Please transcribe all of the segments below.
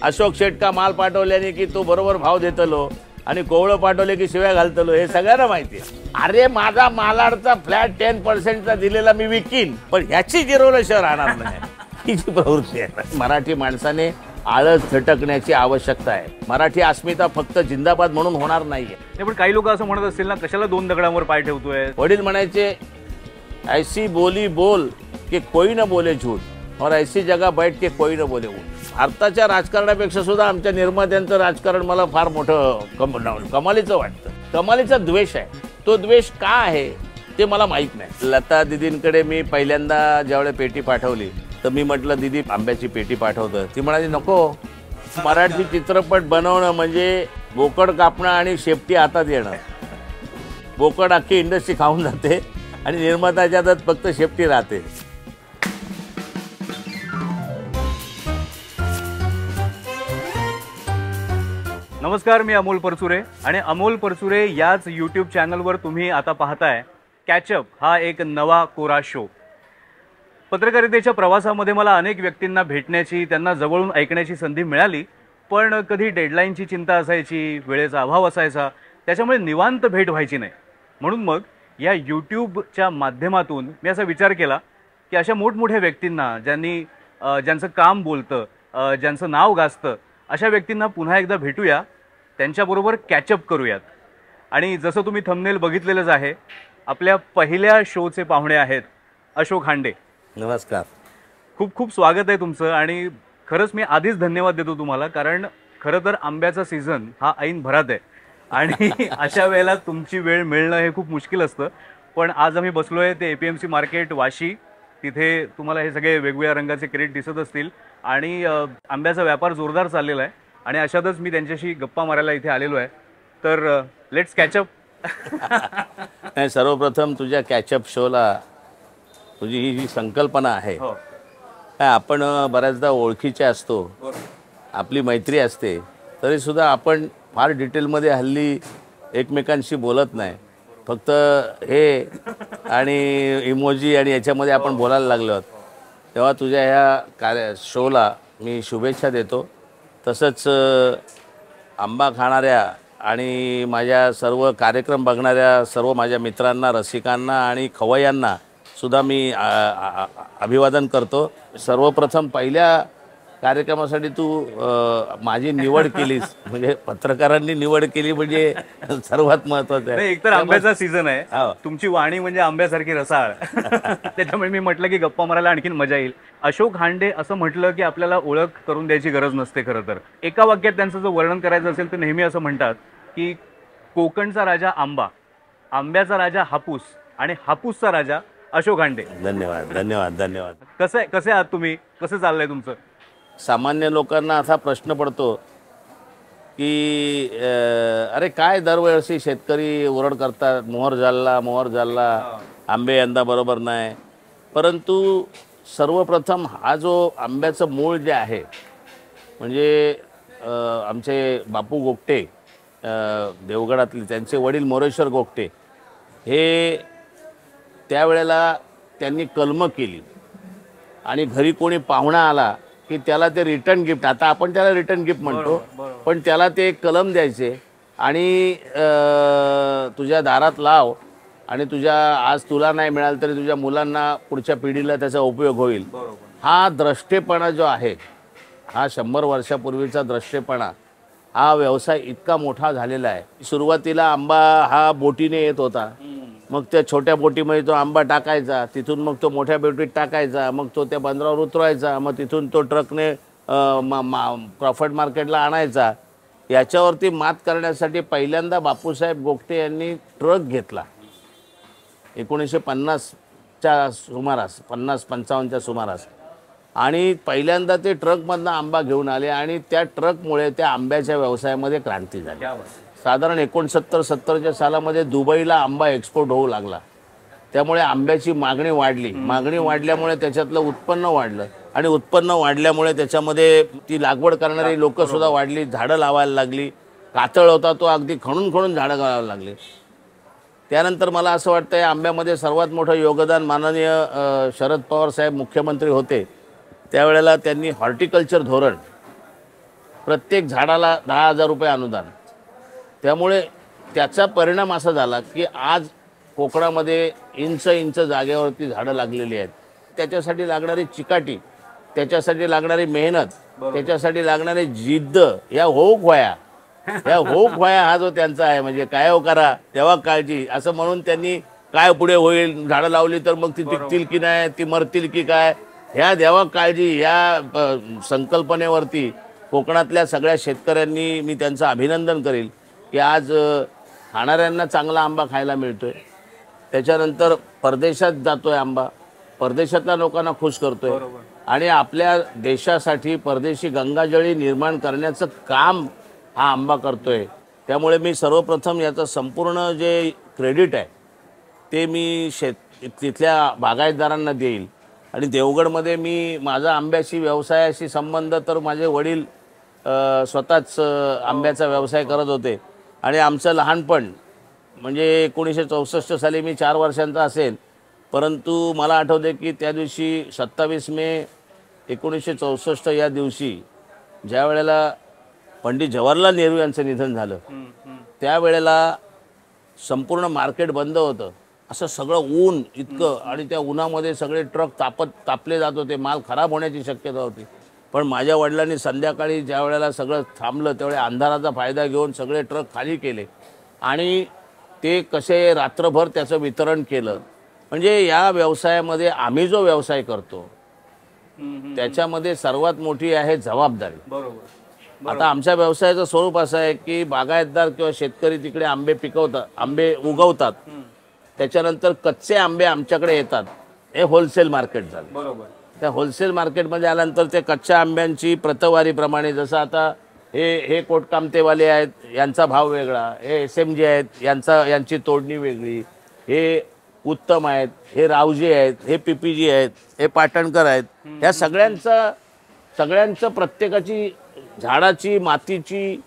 अशोक शेट का माल पाठवल्याने की तो बरोबर भाव देतलो आणि कोवळं पाठवले की शिव्या घालतलो, हे सगळ्यांना माहिती आहे. अरे माझा मालाडचा फ्लॅट 10% दिलेला मी विकीन, पण ह्याची जिरवलं शहर राहणार नाही, ही जी प्रवृत्ती आहे. मराठी माणसाने आळस झटकण्याची आवश्यकता आहे. मराठी अस्मिता फक्त जिंदाबाद म्हणून होणार नाहीये. पण काही लोक असं म्हणत असतील ना, कशाला दोन दगडांवर पाय ठेवतोय. वडील म्हणायचे ऐसी बोली बोल की कोई न बोले झूठ और ऐसी जगह बैठ के कोई न बोले उठ. भारताच्या राजकारणापेक्षा सुद्धा आमच्या निर्मात्यांचं राजकारण मला फार मोठं कमालीचं वाटतं. कमालीचा द्वेष आहे. तो द्वेष का आहे ते मला माहीत नाही. लता दिदींकडे मी पहिल्यांदा ज्यावेळेस पेटी पाठवली तर मी म्हटलं दीदी आंब्याची पेटी पाठवतं. ती म्हणाली नको, मराठी चित्रपट बनवणं म्हणजे बोकड कापणं आणि शेपटी हातात येणं. बोकड अख्खी इंडस्ट्री खाऊन जाते आणि निर्मात्याच्या हातात फक्त शेपटी राहते. नमस्कार, मी अमोल परचुरे आणि अमोल परचुरे याच यूट्यूब चॅनलवर तुम्ही आता पाहताय कॅचअप हा एक नवा कोरा शो. पत्रकारितेच्या प्रवासामध्ये मला अनेक व्यक्तींना भेटण्याची, त्यांना जवळून ऐकण्याची संधी मिळाली, पण कधी डेडलाईनची चिंता असायची, वेळेचा अभाव असायचा, त्याच्यामुळे निवांत भेट व्हायची नाही. म्हणून मग या यूट्यूबच्या माध्यमातून मी असा विचार केला की अशा मोठमोठ्या व्यक्तींना, ज्यांचं काम बोलतं, ज्यांचं नाव गाजतं, अशा व्यक्तींना पुन्हा एकदा भेटूया, त्यांच्याबरोबर कॅचअप करूयात. आणि जसं तुम्ही थंबनेल बघितलेलंच आहे, आपल्या पहिल्या शोचे पाहुणे आहेत अशोक हांडे. नमस्कार. खूप खूप स्वागत आहे तुमचं. आणि खरंच मी आधीच धन्यवाद देतो तुम्हाला, कारण खरं तर आंब्याचा सीझन हा ऐन भरात आहे आणि अशा वेळेला तुमची वेळ मिळणं हे खूप मुश्किल असतं. पण आज आम्ही बसलो आहे ते APMC मार्केट वाशी. तिथे तुम्हाला हे सगळे वेगवेगळ्या रंगाचे क्रेट दिसत असतील आणि आंब्याचा व्यापार जोरदार चाललेला आहे. आणि अशातच मी त्यांच्याशी गप्पा मारायला इथे आलेलो आहे. तर लेट्स कॅचअप. नाही, सर्वप्रथम तुझ्या कॅचअप शोला तुझी ही जी संकल्पना आहे, आपण बऱ्याचदा ओळखीचे असतो, आपली मैत्री असते, तरीसुद्धा आपण फार डिटेलमध्ये हल्ली एकमेकांशी बोलत नाही. फक्त हे आणि इमोजी आणि याच्यामध्ये आपण बोलायला लागलो आहोत. तेव्हा तुझ्या ह्या शोला मी शुभेच्छा देतो. तसंच आंबा खाणाऱ्या आणि माझ्या सर्व कार्यक्रम बघणाऱ्या सर्व माझ्या मित्रांना, रसिकांना आणि खवय्यांना सुद्धा मी अभिवादन करतो. सर्वप्रथम पहिल्या कार्यक्रमासाठी तू माझी निवड केलीस, म्हणजे पत्रकारांनी निवड केली म्हणजे सर्वात महत्त्वाचं आहे. एकतर आंब्याचा सीझन आहे, तुमची वाणी म्हणजे आंब्यासारखी रसाळ. त्याच्यामुळे मी म्हटलं की गप्पा मारायला आणखीन मजा येईल. अशोक हांडे असं म्हटलं की आपल्याला ओळख करून द्यायची गरज नसते. खरं तर एका वाक्यात त्यांचं जर वर्णन करायचं असेल तर नेहमी असं म्हणतात की कोकणचा राजा आंबा, आंब्याचा राजा हापूस आणि हापूसचा राजा अशोक हांडे. धन्यवाद धन्यवाद धन्यवाद. कसे आहात तुम्ही? कसं चाललंय तुमचं? सामान्य लोकांना असा प्रश्न पडतो की अरे काय दरवर्षी शेतकरी ओरड करतात, मोहर झाला, आंबे यंदा बरोबर नाही. परंतु सर्वप्रथम हा जो आंब्याचं मूळ जे आहे, म्हणजे आमचे बापू गोगटे देवगडातले, त्यांचे वडील मोरेश्वर गोगटे, हे त्यावेळेला त्यांनी कलमं केली आणि घरी कोणी पाहुणा आला की त्याला ते रिटर्न गिफ्ट, आता आपण त्याला रिटर्न गिफ्ट म्हणतो, पण त्याला ते कलम द्यायचे आणि तुझ्या दारात लाव आणि आज तुला नाही मिळालं तरी तुझ्या मुलांना, पुढच्या पिढीला त्याचा उपयोग होईल. हा द्रष्टेपणा जो आहे, हा 100 वर्षापूर्वीचा द्रष्टेपणा, हा व्यवसाय इतका मोठा झालेला आहे. सुरुवातीला आंबा हा बोटीने येत होता, मग त्या छोट्या बोटीमध्ये तो आंबा टाकायचा, तिथून मग तो मोठ्या बोटीत टाकायचा, मग तो त्या बंदरावर उतरवायचा, मग तिथून तो ट्रकने क्रॉफर्ड मार्केटला आणायचा. याच्यावरती मात करण्यासाठी पहिल्यांदा बापूसाहेब गोगटे यांनी ट्रक घेतला 1950च्या सुमारास, 50-55च्या सुमारास. आणि पहिल्यांदा ते ट्रकमधनं आंबा घेऊन आले आणि त्या ट्रकमुळे त्या आंब्याच्या व्यवसायामध्ये क्रांती झाली. साधारण 69-70च्या सालामध्ये दुबईला आंबा एक्सपोर्ट होऊ लागला. त्यामुळे आंब्याची मागणी वाढली. मागणी वाढल्यामुळे त्याच्यातलं उत्पन्न वाढलं आणि उत्पन्न वाढल्यामुळे त्याच्यामध्ये ती लागवड करणारी लोकंसुद्धा वाढली, झाडं लावायला लागली. कातळ होता तो अगदी खणून झाडं लावायला लागली. त्यानंतर मला असं वाटतं आंब्यामध्ये सर्वात मोठं योगदान माननीय शरद पवार साहेब मुख्यमंत्री होते त्यावेळेला त्यांनी हॉर्टिकल्चर धोरण प्रत्येक झाडाला 10,000 रुपये अनुदान. त्यामुळे त्याचा परिणाम असा झाला की आज कोकणामध्ये इंच इंच जागेवरती झाडं लागलेली आहेत. त्याच्यासाठी लागणारी चिकाटी, त्याच्यासाठी लागणारी मेहनत, त्याच्यासाठी लागणारी जिद्द, या होऊक व्हाया हा जो त्यांचा आहे. म्हणजे काय हो करा तेव्हा काळजी असं म्हणून त्यांनी काय पुढे होईल, झाडं लावली तर मग ती टिकतील की नाही, ती मरतील की काय, ह्या देवा काळजी या संकल्पनेवरती कोकणातल्या सगळ्या शेतकऱ्यांनी मी त्यांचं अभिनंदन करेल की आज खाणाऱ्यांना चांगला आंबा खायला मिळतोय. त्याच्यानंतर परदेशात जातोय आंबा, परदेशातल्या लोकांना खुश करतोय आणि आपल्या देशासाठी परदेशी गंगाजळी निर्माण करण्याचं काम हा आंबा करतोय. त्यामुळे मी सर्वप्रथम याचं संपूर्ण जे क्रेडिट आहे ते मी तिथल्या बागायतदारांना देईल. आणि देवगडमध्ये मी माझा आंब्याशी व्यवसायाशी संबंध तर माझे वडील स्वतःच आंब्याचा व्यवसाय करत होते आणि आमचं लहानपण म्हणजे 1964 साली मी 4 वर्षांचा असेल, परंतु मला आठवते की त्या दिवशी 27 मे 1964 या दिवशी ज्या वेळेला पंडित जवाहरलाल नेहरू यांचं निधन झालं त्यावेळेला संपूर्ण मार्केट बंद होतं. असं सगळं ऊन इतकं आणि त्या उन्हामध्ये सगळे ट्रक तापले जात होते, माल खराब होण्याची शक्यता होती. पण माझ्या वडिलांनी संध्याकाळी ज्या वेळेला सगळं थांबलं त्यावेळेला अंधाराचा फायदा घेऊन सगळे ट्रक खाली केले आणि ते कसे रात्रभर त्याचं वितरण केलं. म्हणजे या व्यवसायामध्ये आम्ही जो व्यवसाय करतो त्याच्यामध्ये सर्वात मोठी आहे जबाबदारी. आता आमच्या व्यवसायाचं स्वरूप असं आहे की बागायतदार किंवा शेतकरी तिकडे आंबे पिकवतात, आंबे उगवतात, त्याच्यानंतर कच्चे आंबे आमच्याकडे येतात. हे होलसेल मार्केट झालं. त्या होलसेल मार्केटमध्ये आल्यानंतर ते कच्च्या आंब्यांची प्रतवारीप्रमाणे, जसं आता हे कोटकामतेवाले आहेत यांचा भाव वेगळा, हे SMG आहेत यांची तोडणी वेगळी, हे उत्तम आहेत, हे रावजी आहेत, हे PPG आहेत, हे पाटणकर आहेत. या सगळ्यांचं प्रत्येकाची झाडाची मातीची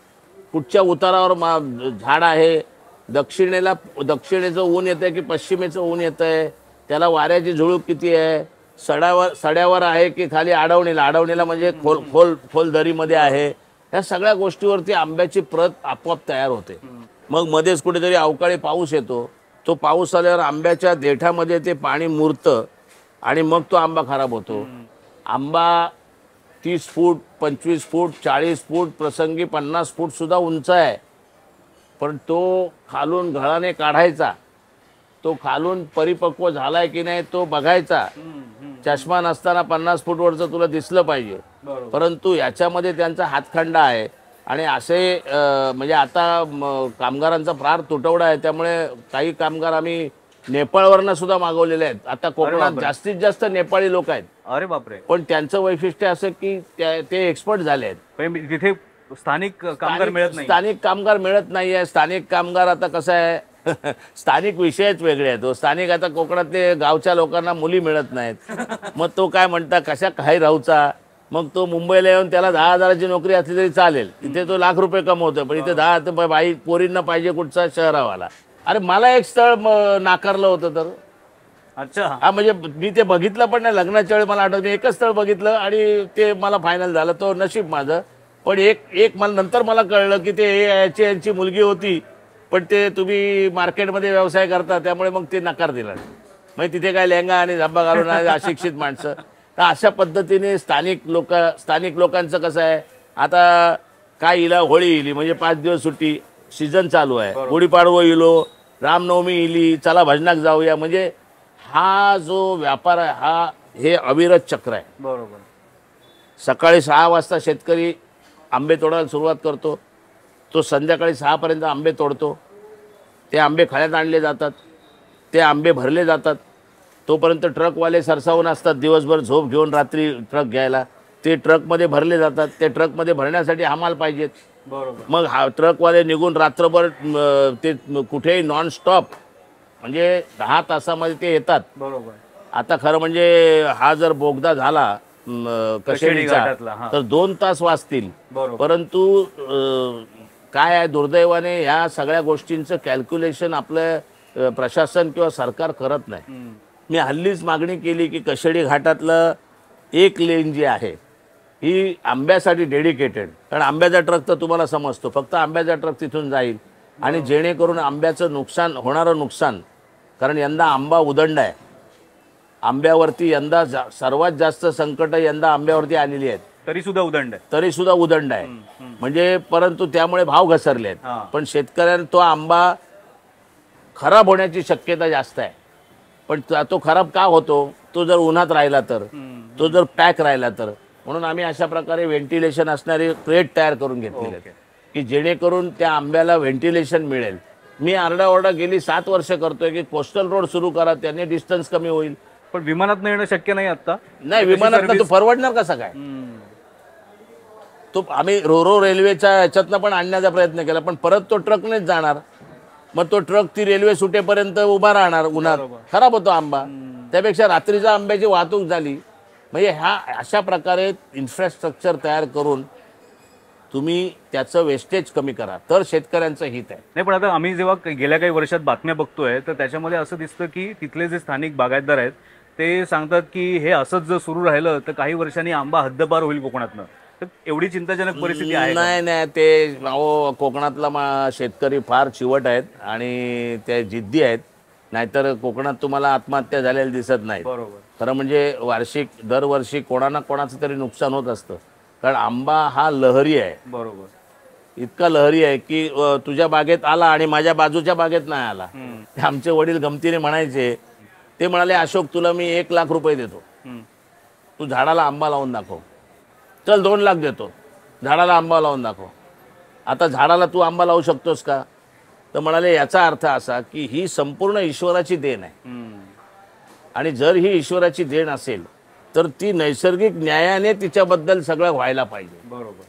कुठच्या उतारावर झाड आहे, दक्षिणेचं ऊन येतं आहे की पश्चिमेचं ऊन येतं आहे, त्याला वाऱ्याची झुळूक किती आहे, सड्यावर आहे की खाली आडवणीला म्हणजे खोल दरीमध्ये आहे. ह्या सगळ्या गोष्टीवरती आंब्याची प्रत आपोआप तयार होते. मग मध्येच कुठेतरी अवकाळी पाऊस येतो, तो पाऊस आल्यावर आंब्याच्या देठामध्ये ते पाणी मुरतं आणि मग तो आंबा खराब होतो. आंबा 30 फूट 25 फूट 40 फूट प्रसंगी 50 फूट सुद्धा उंच आहे, पण तो खालून घळाने काढायचा, तो खालून परिपक्व झालाय की नाही तो बघायचा. चष्मा नसताना 50 फूटवरचं तुला दिसलं पाहिजे, परंतु याच्यामध्ये त्यांचा हातखंडा आहे. आणि असे म्हणजे आता कामगारांचा फार तुटवडा आहे, त्यामुळे काही कामगार आम्ही नेपाळवरनं सुद्धा मागवलेले आहेत. आता कोकणात जास्तीत जास्त नेपाळी लोक आहेत. अरे बापरे. पण त्यांचं वैशिष्ट्य असं की ते एक्सपर्ट झाले आहेत. तिथे स्थानिक कामगार मिळत नाही. स्थानिक कामगार आता कसं आहे स्थानिक विषयच वेगळे आहेत. स्थानिक आता कोकणातले गावच्या लोकांना मुली मिळत नाहीत, मग तो काय म्हणता कशा काही राहूचा. मग तो मुंबईला येऊन त्याला 10,000ची नोकरी असली तरी चालेल, तिथे तो लाख रुपये कमवतो, पण इथे 10 बाई पोरींना पाहिजे कुठचा शहरावाला. अरे मला एक स्थळ नाकारलं होतं तर. अच्छा. हा म्हणजे मी ते बघितलं पण नाही. लग्नाच्या वेळी मला आठवतं एकच स्थळ बघितलं आणि ते मला फायनल झालं, तो नशीब माझं. पण एक नंतर मला कळलं की ते यांची मुलगी होती, पण ते तुम्ही मार्केटमध्ये व्यवसाय करता त्यामुळे मग ते नकार दिला. मग तिथे काय लेंगा आणि झब्बा घालून अशिक्षित माणसं. तर अशा पद्धतीने स्थानिक लोकांचं कसं आहे, आता काय इला होळी इली म्हणजे 5 दिवस सुट्टी, सीझन चालू आहे, गुढीपाडवा इलो, रामनवमी इली, चला भजनाक जाऊया. म्हणजे हा जो व्यापार आहे हे अविरत चक्र आहे. बरोबर. सकाळी 6 वाजता शेतकरी आंबे तोडायला सुरुवात करतो, तो संध्याकाळी 6 पर्यंत आंबे तोडतो. ते आंबे खळ्यात आणले जातात, ते आंबे भरले जातात. तोपर्यंत ट्रकवाले सरसावून असतात दिवसभर झोप घेऊन रात्री ट्रक घ्यायला. ते ट्रकमध्ये भरले जातात. ते ट्रकमध्ये भरण्यासाठी हमाल पाहिजेत. बरोबर. मग ट्रकवाले निघून रात्रभर ते कुठेही नॉनस्टॉप म्हणजे 10 तासामध्ये ते येतात. बरोबर. आता खरं म्हणजे हा जर बोगदा झाला कशेडीचा तर 2 तास वाचतील, परंतु काय आहे दुर्दैवाने ह्या सगळ्या गोष्टींचं कॅल्क्युलेशन आपलं प्रशासन किंवा सरकार करत नाही. मी हल्लीच मागणी केली की कशेडी घाटातलं 1 लेन जी आहे ही आंब्यासाठी डेडिकेटेड. कारण आंब्याचा ट्रक तर तुम्हाला समजतो, फक्त आंब्याचा ट्रक तिथून जाईल आणि जेणेकरून आंब्याचं नुकसान होणारं नुकसान, कारण यंदा आंबा उदंड आहे. आंब्यावरती यंदा सर्वात जास्त संकट यंदा आंब्यावरती आलेली आहेत. तरी सुद्धा उदंड आहे. तरी सुद्धा उदंड आहे. म्हणजे परंतु त्यामुळे भाव घसरले आहेत. पण शेतकऱ्यांना तो आंबा खराब होण्याची शक्यता जास्त आहे. पण तो खराब का होतो? तो जर उन्हात राहिला तर, तो जर पॅक राहिला तर. म्हणून आम्ही अशा प्रकारे व्हेंटिलेशन असणारे क्रेट तयार करून घेतलेले आहेत की जेणेकरून त्या आंब्याला व्हेंटिलेशन मिळेल. मी आरडाओरडा गेली 7 वर्ष करतोय की कोस्टल रोड सुरू करा, त्याने डिस्टन्स कमी होईल. पण विमानात येणं शक्य नाही आता. नाही, विमानात तो परवडणार कसा काय? तो आम्ही रो रेल्वेच्या ह्याच्यातनं पण आणण्याचा प्रयत्न केला, पण परत तो ट्रकनेच जाणार. मग तो ट्रक ती रेल्वे सुटेपर्यंत उभा राहणार उन्हात, खराब होतो आंबा. त्यापेक्षा रात्रीच्या आंब्याची वाहतूक झाली. म्हणजे ह्या अशा प्रकारे इन्फ्रास्ट्रक्चर तयार करून तुम्ही त्याचं वेस्टेज कमी करा, तर शेतकऱ्यांचं हित आहे. नाही, पण आता आम्ही जेव्हा गेल्या काही वर्षात बातम्या बघतोय तर त्याच्यामध्ये असं दिसतं की तिथले जे स्थानिक बागायतदार आहेत ते सांगतात की हे असंच जर सुरू राहिलं तर काही वर्षांनी आंबा हद्दपार होईल कोकणातनं. तर एवढी चिंताजनक परिस्थिती आहे? नाही, ते कोकणातला शेतकरी फार चिवट आहेत आणि ते जिद्दी आहेत. नाहीतर कोकणात तुम्हाला आत्महत्या झालेल्या दिसत नाही. बरोबर. खरं म्हणजे दरवर्षी कोणा कोणाचं तरी नुकसान होत असतं. कारण आंबा हा लहरी आहे. बरोबर. इतका लहरी आहे की तुझ्या बागेत आला आणि माझ्या बाजूच्या बागेत नाही आला. आमचे वडील गमतीने म्हणायचे, ते म्हणाले, अशोक तुला मी 1 लाख रुपये देतो, तू झाडाला आंबा लावून दाखव. चल 2 लाख देतो, झाडाला आंबा लावून दाखव. आता झाडाला तू आंबा लावू शकतोस का? तर म्हणाले याचा अर्थ असा की ही संपूर्ण ईश्वराची देण आहे. आणि जर ही ईश्वराची देण असेल तर ती नैसर्गिक न्यायाने तिच्याबद्दल सगळं व्हायला पाहिजे. बरोबर.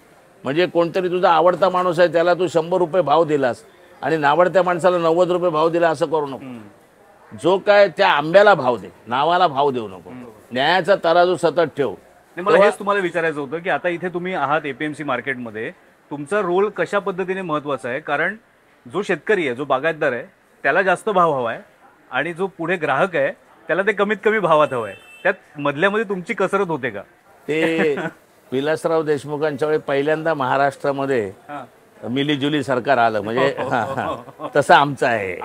म्हणजे कोणतरी तुझा आवडता माणूस आहे त्याला तू 100 रुपये भाव दिलास आणि नावडत्या माणसाला 90 रुपये भाव दिला, असं करू नको. जो काय त्या आंब्याला भाव दे, नावाला भाव देऊ नको. न्यायाचा तराजू सतत ठेव. मला हेच तुम्हाला विचारायचं होतं की आता इथे तुम्ही आहात एपीएमसी मार्केटमध्ये, तुमचा रोल कशा पद्धतीने महत्वाचा आहे? कारण जो शेतकरी आहे, जो बागायतदार आहे, त्याला जास्त भाव हवा आहे आणि जो पुढे ग्राहक आहे त्याला ते कमीत कमी भावात हवं आहे. त्यात मधल्यामध्ये तुमची कसरत होते का? ते विलासराव देशमुखांच्या वेळी पहिल्यांदा महाराष्ट्रामध्ये मिलीजुली सरकार आलं. म्हणजे तसं आमचं आहे.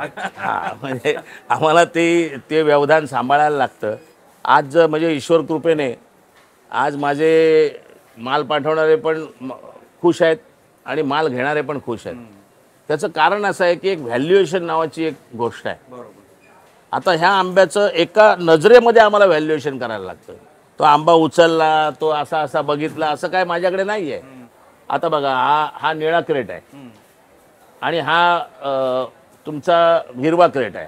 म्हणजे आम्हाला ते व्यवधान सांभाळायला लागतं. आज म्हणजे ईश्वर कृपेने आज माझे माल पाठवणारे पण खुश आहेत आणि माल घेणारे पण खुश आहेत. त्याचं कारण असं आहे की एक व्हॅल्युएशन नावाची एक गोष्ट आहे. आता ह्या आंब्याचं एका नजरेमध्ये आम्हाला व्हॅल्युएशन करायला लागतं. तो आंबा उचलला, तो असा बघितला, असं काय माझ्याकडे नाही आहे. आता बघा, हा निळा क्रेट आहे आणि हा तुमचा हिरवा क्रेट आहे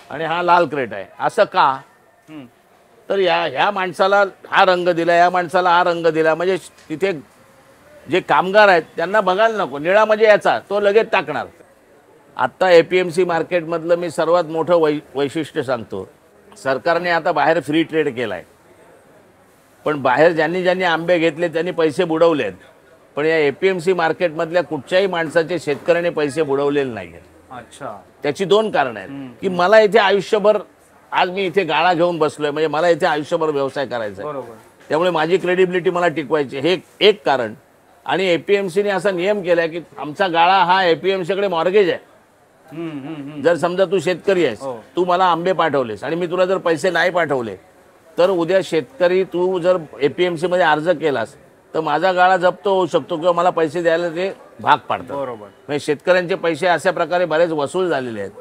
आणि हा लाल क्रेट आहे. असं का? तर ह्या माणसाला हा रंग दिला, या माणसाला हा रंग दिला. म्हणजे तिथे जे कामगार आहेत त्यांना बघायला नको. निळा म्हणजे याचा, तो लगेच टाकणार. आत्ता एपीएमसी मार्केटमधलं मी सर्वात मोठं वैशिष्ट्य सांगतो. सरकारने आता बाहेर फ्री ट्रेड केला आहे, पण बाहेर ज्यांनी आंबे घेतले त्यांनी पैसे बुडवले आहेत. पण या एपीएमसी मार्केटमधल्या कुठच्याही माणसाचे शेतकऱ्याने पैसे बुडवलेले नाही आहेत. अच्छा. त्याची 2 कारणं आहेत की मला इथे आयुष्यभर, आज मी इथे गाळा घेऊन बसलोय म्हणजे मला इथे आयुष्यभर व्यवसाय करायचा आहे. त्यामुळे माझी क्रेडिबिलिटी मला टिकवायची, हे एक कारण. आणि एपीएमसीने असा नियम केलाय की आमचा गाळा हा एपीएमसीकडे मॉर्गेज आहे. जर समजा तू शेतकरी आहेस, तू मला आंबे पाठवलेस आणि मी तुला जर पैसे नाही पाठवले, तर उद्या शेतकरी तू जर एपीएमसी मध्ये अर्ज केलास तर माझा गाळा जप्त होऊ शकतो किंवा मला पैसे द्यायला ते भाग पाडतात. म्हणजे शेतकऱ्यांचे पैसे अशा प्रकारे बरेच वसूल झालेले आहेत.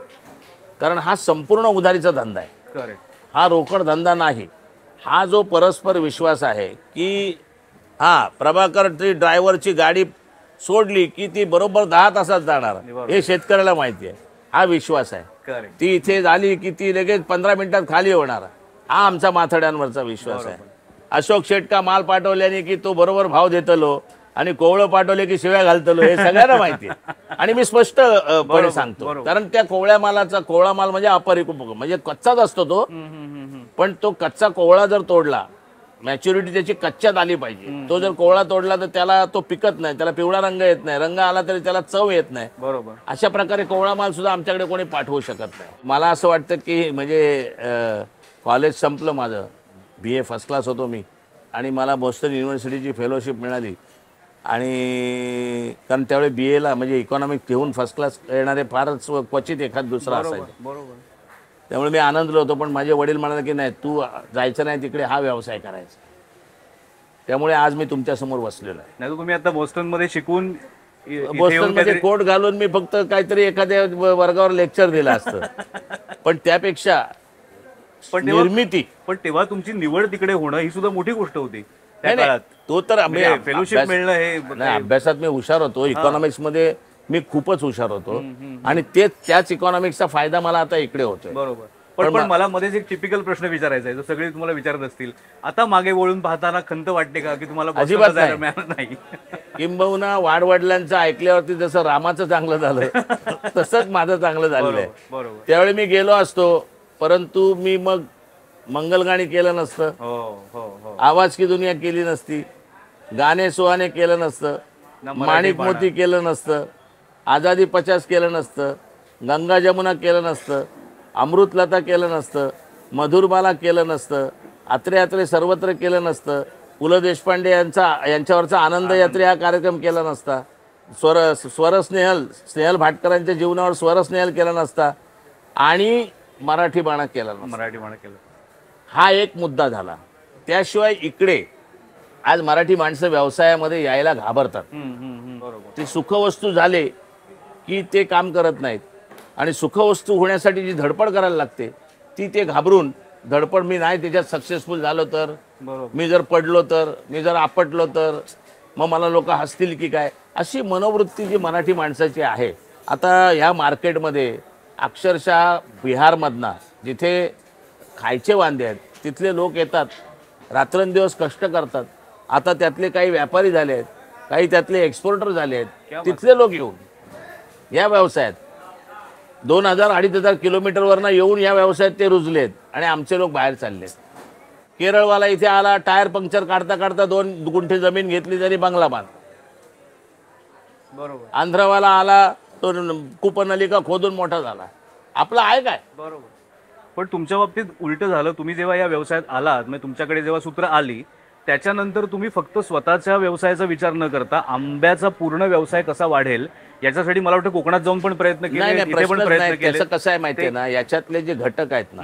कारण हा संपूर्ण उधारीचा धंदा आहे, हा रोकड धंदा नाही. हा जो परस्पर विश्वास आहे की प्रभाकर ड्रायव्हरची गाडी सोडली की ती बरोबर 10 तासात जाणार, हे शेतकऱ्याला माहिती आहे. हा विश्वास आहे. ती इथे झाली की ती लगेच 15 मिनिटात खाली होणार, हा आमचा माथड्यांवरचा विश्वास आहे. अशोक शेट का माल पाठवल्याने की तो बरोबर भाव देतलो आणि कोवळं पाठवले की शिव्या घालतलो, हे सगळ्यांना माहिती आहे. आणि मी स्पष्टपणे सांगतो, कारण त्या कोवळ्या मालाचा, कोवळा माल म्हणजे अपरिपक्व, म्हणजे कच्चाच असतो तो. पण तो कच्चा कोवळा जर तोडला, मॅच्युरिटी त्याची कच्च्यात आली पाहिजे. तो जर कोवळा तोडला तर त्याला तो पिकत नाही, त्याला पिवळा रंग येत नाही, रंग आला तरी त्याला चव येत नाही. बरोबर. अशा प्रकारे कोवळा माल सुद्धा आमच्याकडे कोणी पाठवू शकत नाही. मला असं वाटतं की म्हणजे कॉलेज संपलं माझं, BA फर्स्ट क्लास होतो मी, आणि मला बोस्टन युनिव्हर्सिटीची फेलोशिप मिळाली आणि कारण त्यावेळी BAला म्हणजे इकॉनॉमिक ठेवून फर्स्ट क्लास येणारे फारच क्वचित एखाद दुसरा असायचा. बरोबर. त्यामुळे मी आनंदलो होतो. पण माझे वडील म्हणाले की नाही, तू जायचं नाही तिकडे, हा व्यवसाय करायचा. त्यामुळे आज मी तुमच्यासमोर बसलेलो आहे. नाही, तुम्ही आता बोस्टनमध्ये शिकून बोस्टनमध्ये कोट घालून मी फक्त काहीतरी एखाद्या वर्गावर लेक्चर दिलं असतं. पण त्यापेक्षा निर्मिती, पण तेव्हा तुमची निवड तिकडे होणं ही सुद्धा मोठी गोष्ट होती त्या नाही, नाही, काळात. तो तर फेलोशिप मिळणं हे नाही, अभ्यासात मी हुशार होतो. इकॉनॉमिक्स मध्ये मी खूपच हुशार होतो आणि त्याच इकॉनॉमिक्सचा फायदा मला आता इकडे होतोय. बरोबर. पण मला मध्येच एक टिपिकल प्रश्न विचारायचा आहे, जो सगळे तुम्हाला विचारत असतील. आता मागे वळून पाहताना खंत वाटते का की तुम्हाला अजिबात बोस्टनला जायला मिळालं नाही? किंबहुना वाडवडिलांचं ऐकल्यावरती जसं रामाचं चांगलं झालं तसंच माझं चांगलं झालेलं आहे. बरोबर. त्यावेळी मी गेलो असतो, परंतु मी मग मंगलगाणी केलं नसतं, हो हो हो. आवाज की दुनिया केली नसती, गाणे सुहाने केलं नसतं, माणिक मोती केलं नसतं, आझादी 50 केलं नसतं, गंगा जमुना केलं नसतं, अमृतलता केलं नसतं, मधुरबाला केलं नसतं, आत्रे आत्रे सर्वत्र केलं नसतं, पु ल देशपांडे यांच्यावरचा आनंद यात्रे हा कार्यक्रम केला नसता, स्नेहल भाटकरांच्या जीवनावर स्वरस्नेहल केला नसता आणि मराठी बाणा केला नसता. मराठी म्हणा केलं. हा एक मुद्दा झाला. त्याशिवाय इकडे आज मराठी माणसं व्यवसायामध्ये यायला घाबरतात. बरोबर. ते सुखवस्तू झाले की ते काम करत नाहीत आणि सुखवस्तू होण्यासाठी जी धडपड करायला लागते ती ते घाबरून धडपड, मी नाही त्याच्यात सक्सेसफुल झालो तर, बरोबर. मी जर पडलो तर, मी जर आपटलो तर मग मला लोक हसतील की काय, अशी मनोवृत्ती जी मराठी माणसाची आहे. आता ह्या मार्केटमध्ये अक्षरशः बिहारमधनं जिथे खायचे वांदे आहेत तिथले लोक येतात, रात्रंदिवस कष्ट करतात. आता त्यातले काही व्यापारी झाले आहेत, काही त्यातले एक्सपोर्टर झाले आहेत, तिथले लोक येऊन या व्यवसायात 2000-2500 किलोमीटरवरनं येऊन या व्यवसायात ते रुजलेत आणि आमचे लोक बाहेर चाललेत. केरळवाला इथे आला, टायर पंक्चर काढता काढता 2 गुंठे जमीन घेतली तरी बंगला बांध. बरोबर. आंध्रवाला आला तो कुपनलिका खोदून मोठा झाला. आपलं आहे काय? बरोबर. पण तुमच्या बाबतीत उलट झालं. तुम्ही जेव्हा या व्यवसायात आलात, म्हणजे तुमच्याकडे जेव्हा सूत्र आली, त्याच्यानंतर तुम्ही फक्त स्वतःच्या व्यवसायाचा विचार न करता आंब्याचा पूर्ण व्यवसाय कसा वाढेल याच्यासाठी मला वाटतं कोकणात जाऊन पण प्रयत्न केले, इथे पण प्रयत्न केले. त्याचं कसं आहे माहितीये ना, याच्यातले जे घटक आहेत ना,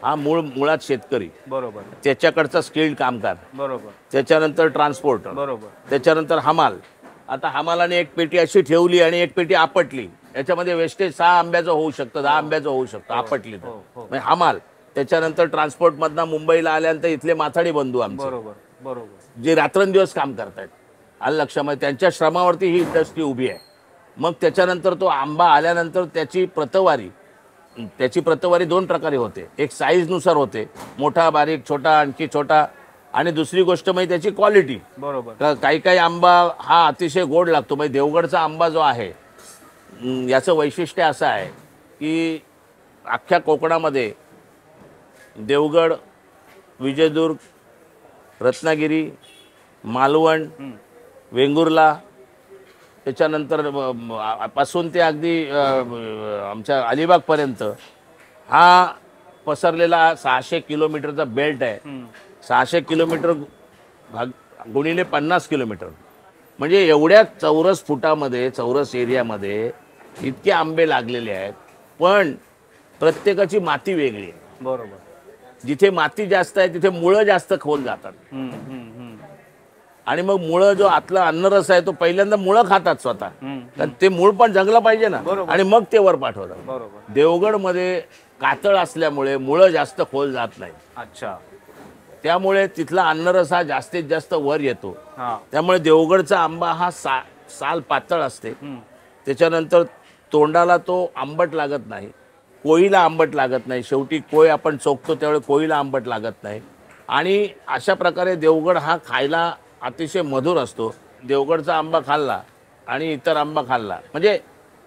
हा मुळात शेतकरी, बरोबर, त्याच्याकडचा स्किल्ड कामगार, बरोबर, त्याच्यानंतर ट्रान्सपोर्टर, बरोबर, त्याच्यानंतर हमाल. आता हमालाने एक पेटी अशी ठेवली आणि एक पेटी आपटली, याच्यामध्ये वेस्टेज 6 आंब्याचं होऊ शकतं, 10 आंब्याचं होऊ शकतं आपटली तर, म्हणजे हमाल. त्याच्यानंतर ट्रान्सपोर्टमधनं मुंबईला आल्यानंतर इथले माथाडी बंधू आमचे, बरोबर, बरोबर, जे रात्रंदिवस काम करतायत, आलं लक्षामध्ये, त्यांच्या श्रमावरती ही इंडस्ट्री उभी आहे. मग त्याच्यानंतर तो आंबा आल्यानंतर त्याची प्रतवारी 2 प्रकारे होते. एक साईजनुसार होते, मोठा, बारीक, छोटा, आणखी छोटा. आणि दुसरी गोष्ट म्हणजे त्याची क्वालिटी. बरोबर. काही आंबा हा अतिशय गोड लागतो. म्हणजे देवगडचा आंबा जो आहे याचं वैशिष्ट्य असं आहे की अख्ख्या कोकणामध्ये देवगड, विजयदुर्ग, रत्नागिरी, मालवण, वेंगुर्ला, त्याच्यानंतर पासून ते अगदी आमच्या अलिबागपर्यंत हा पसरलेला 600 किलोमीटरचा बेल्ट आहे. 600 किलोमीटर गुणिले 50 किलोमीटर, म्हणजे एवढ्या चौरस फुटामध्ये, चौरस एरियामध्ये इतके आंबे लागलेले आहेत. पण प्रत्येकाची माती वेगळी आहे. बरोबर. जिथे माती जास्त आहे तिथे मुळं जास्त खोल जातात आणि मग मुळं, जो आतला अन्नरस आहे तो पहिल्यांदा मुळं खातात स्वतः, तर ते मूळ पण जगलं पाहिजे ना, आणि मग ते वर पाठवतात. बरोबर. देवगडमध्ये कातळ असल्यामुळे मुळं जास्त खोल जात नाही. अच्छा. त्यामुळे तिथला अन्नरस हा जास्तीत जास्त वर येतो. हां. त्यामुळे देवगडचा आंबा हा साल पातळ असते. त्याच्यानंतर तोंडाला तो आंबट लागत नाही, कोळीला आंबट लागत नाही. शेवटी कोय आपण चोखतो त्यावेळी कोळीला आंबट लागत नाही. आणि अशा प्रकारे देवगड हा खायला अतिशय मधुर असतो. देवगडचा आंबा खाल्ला आणि इतर आंबा खाल्ला म्हणजे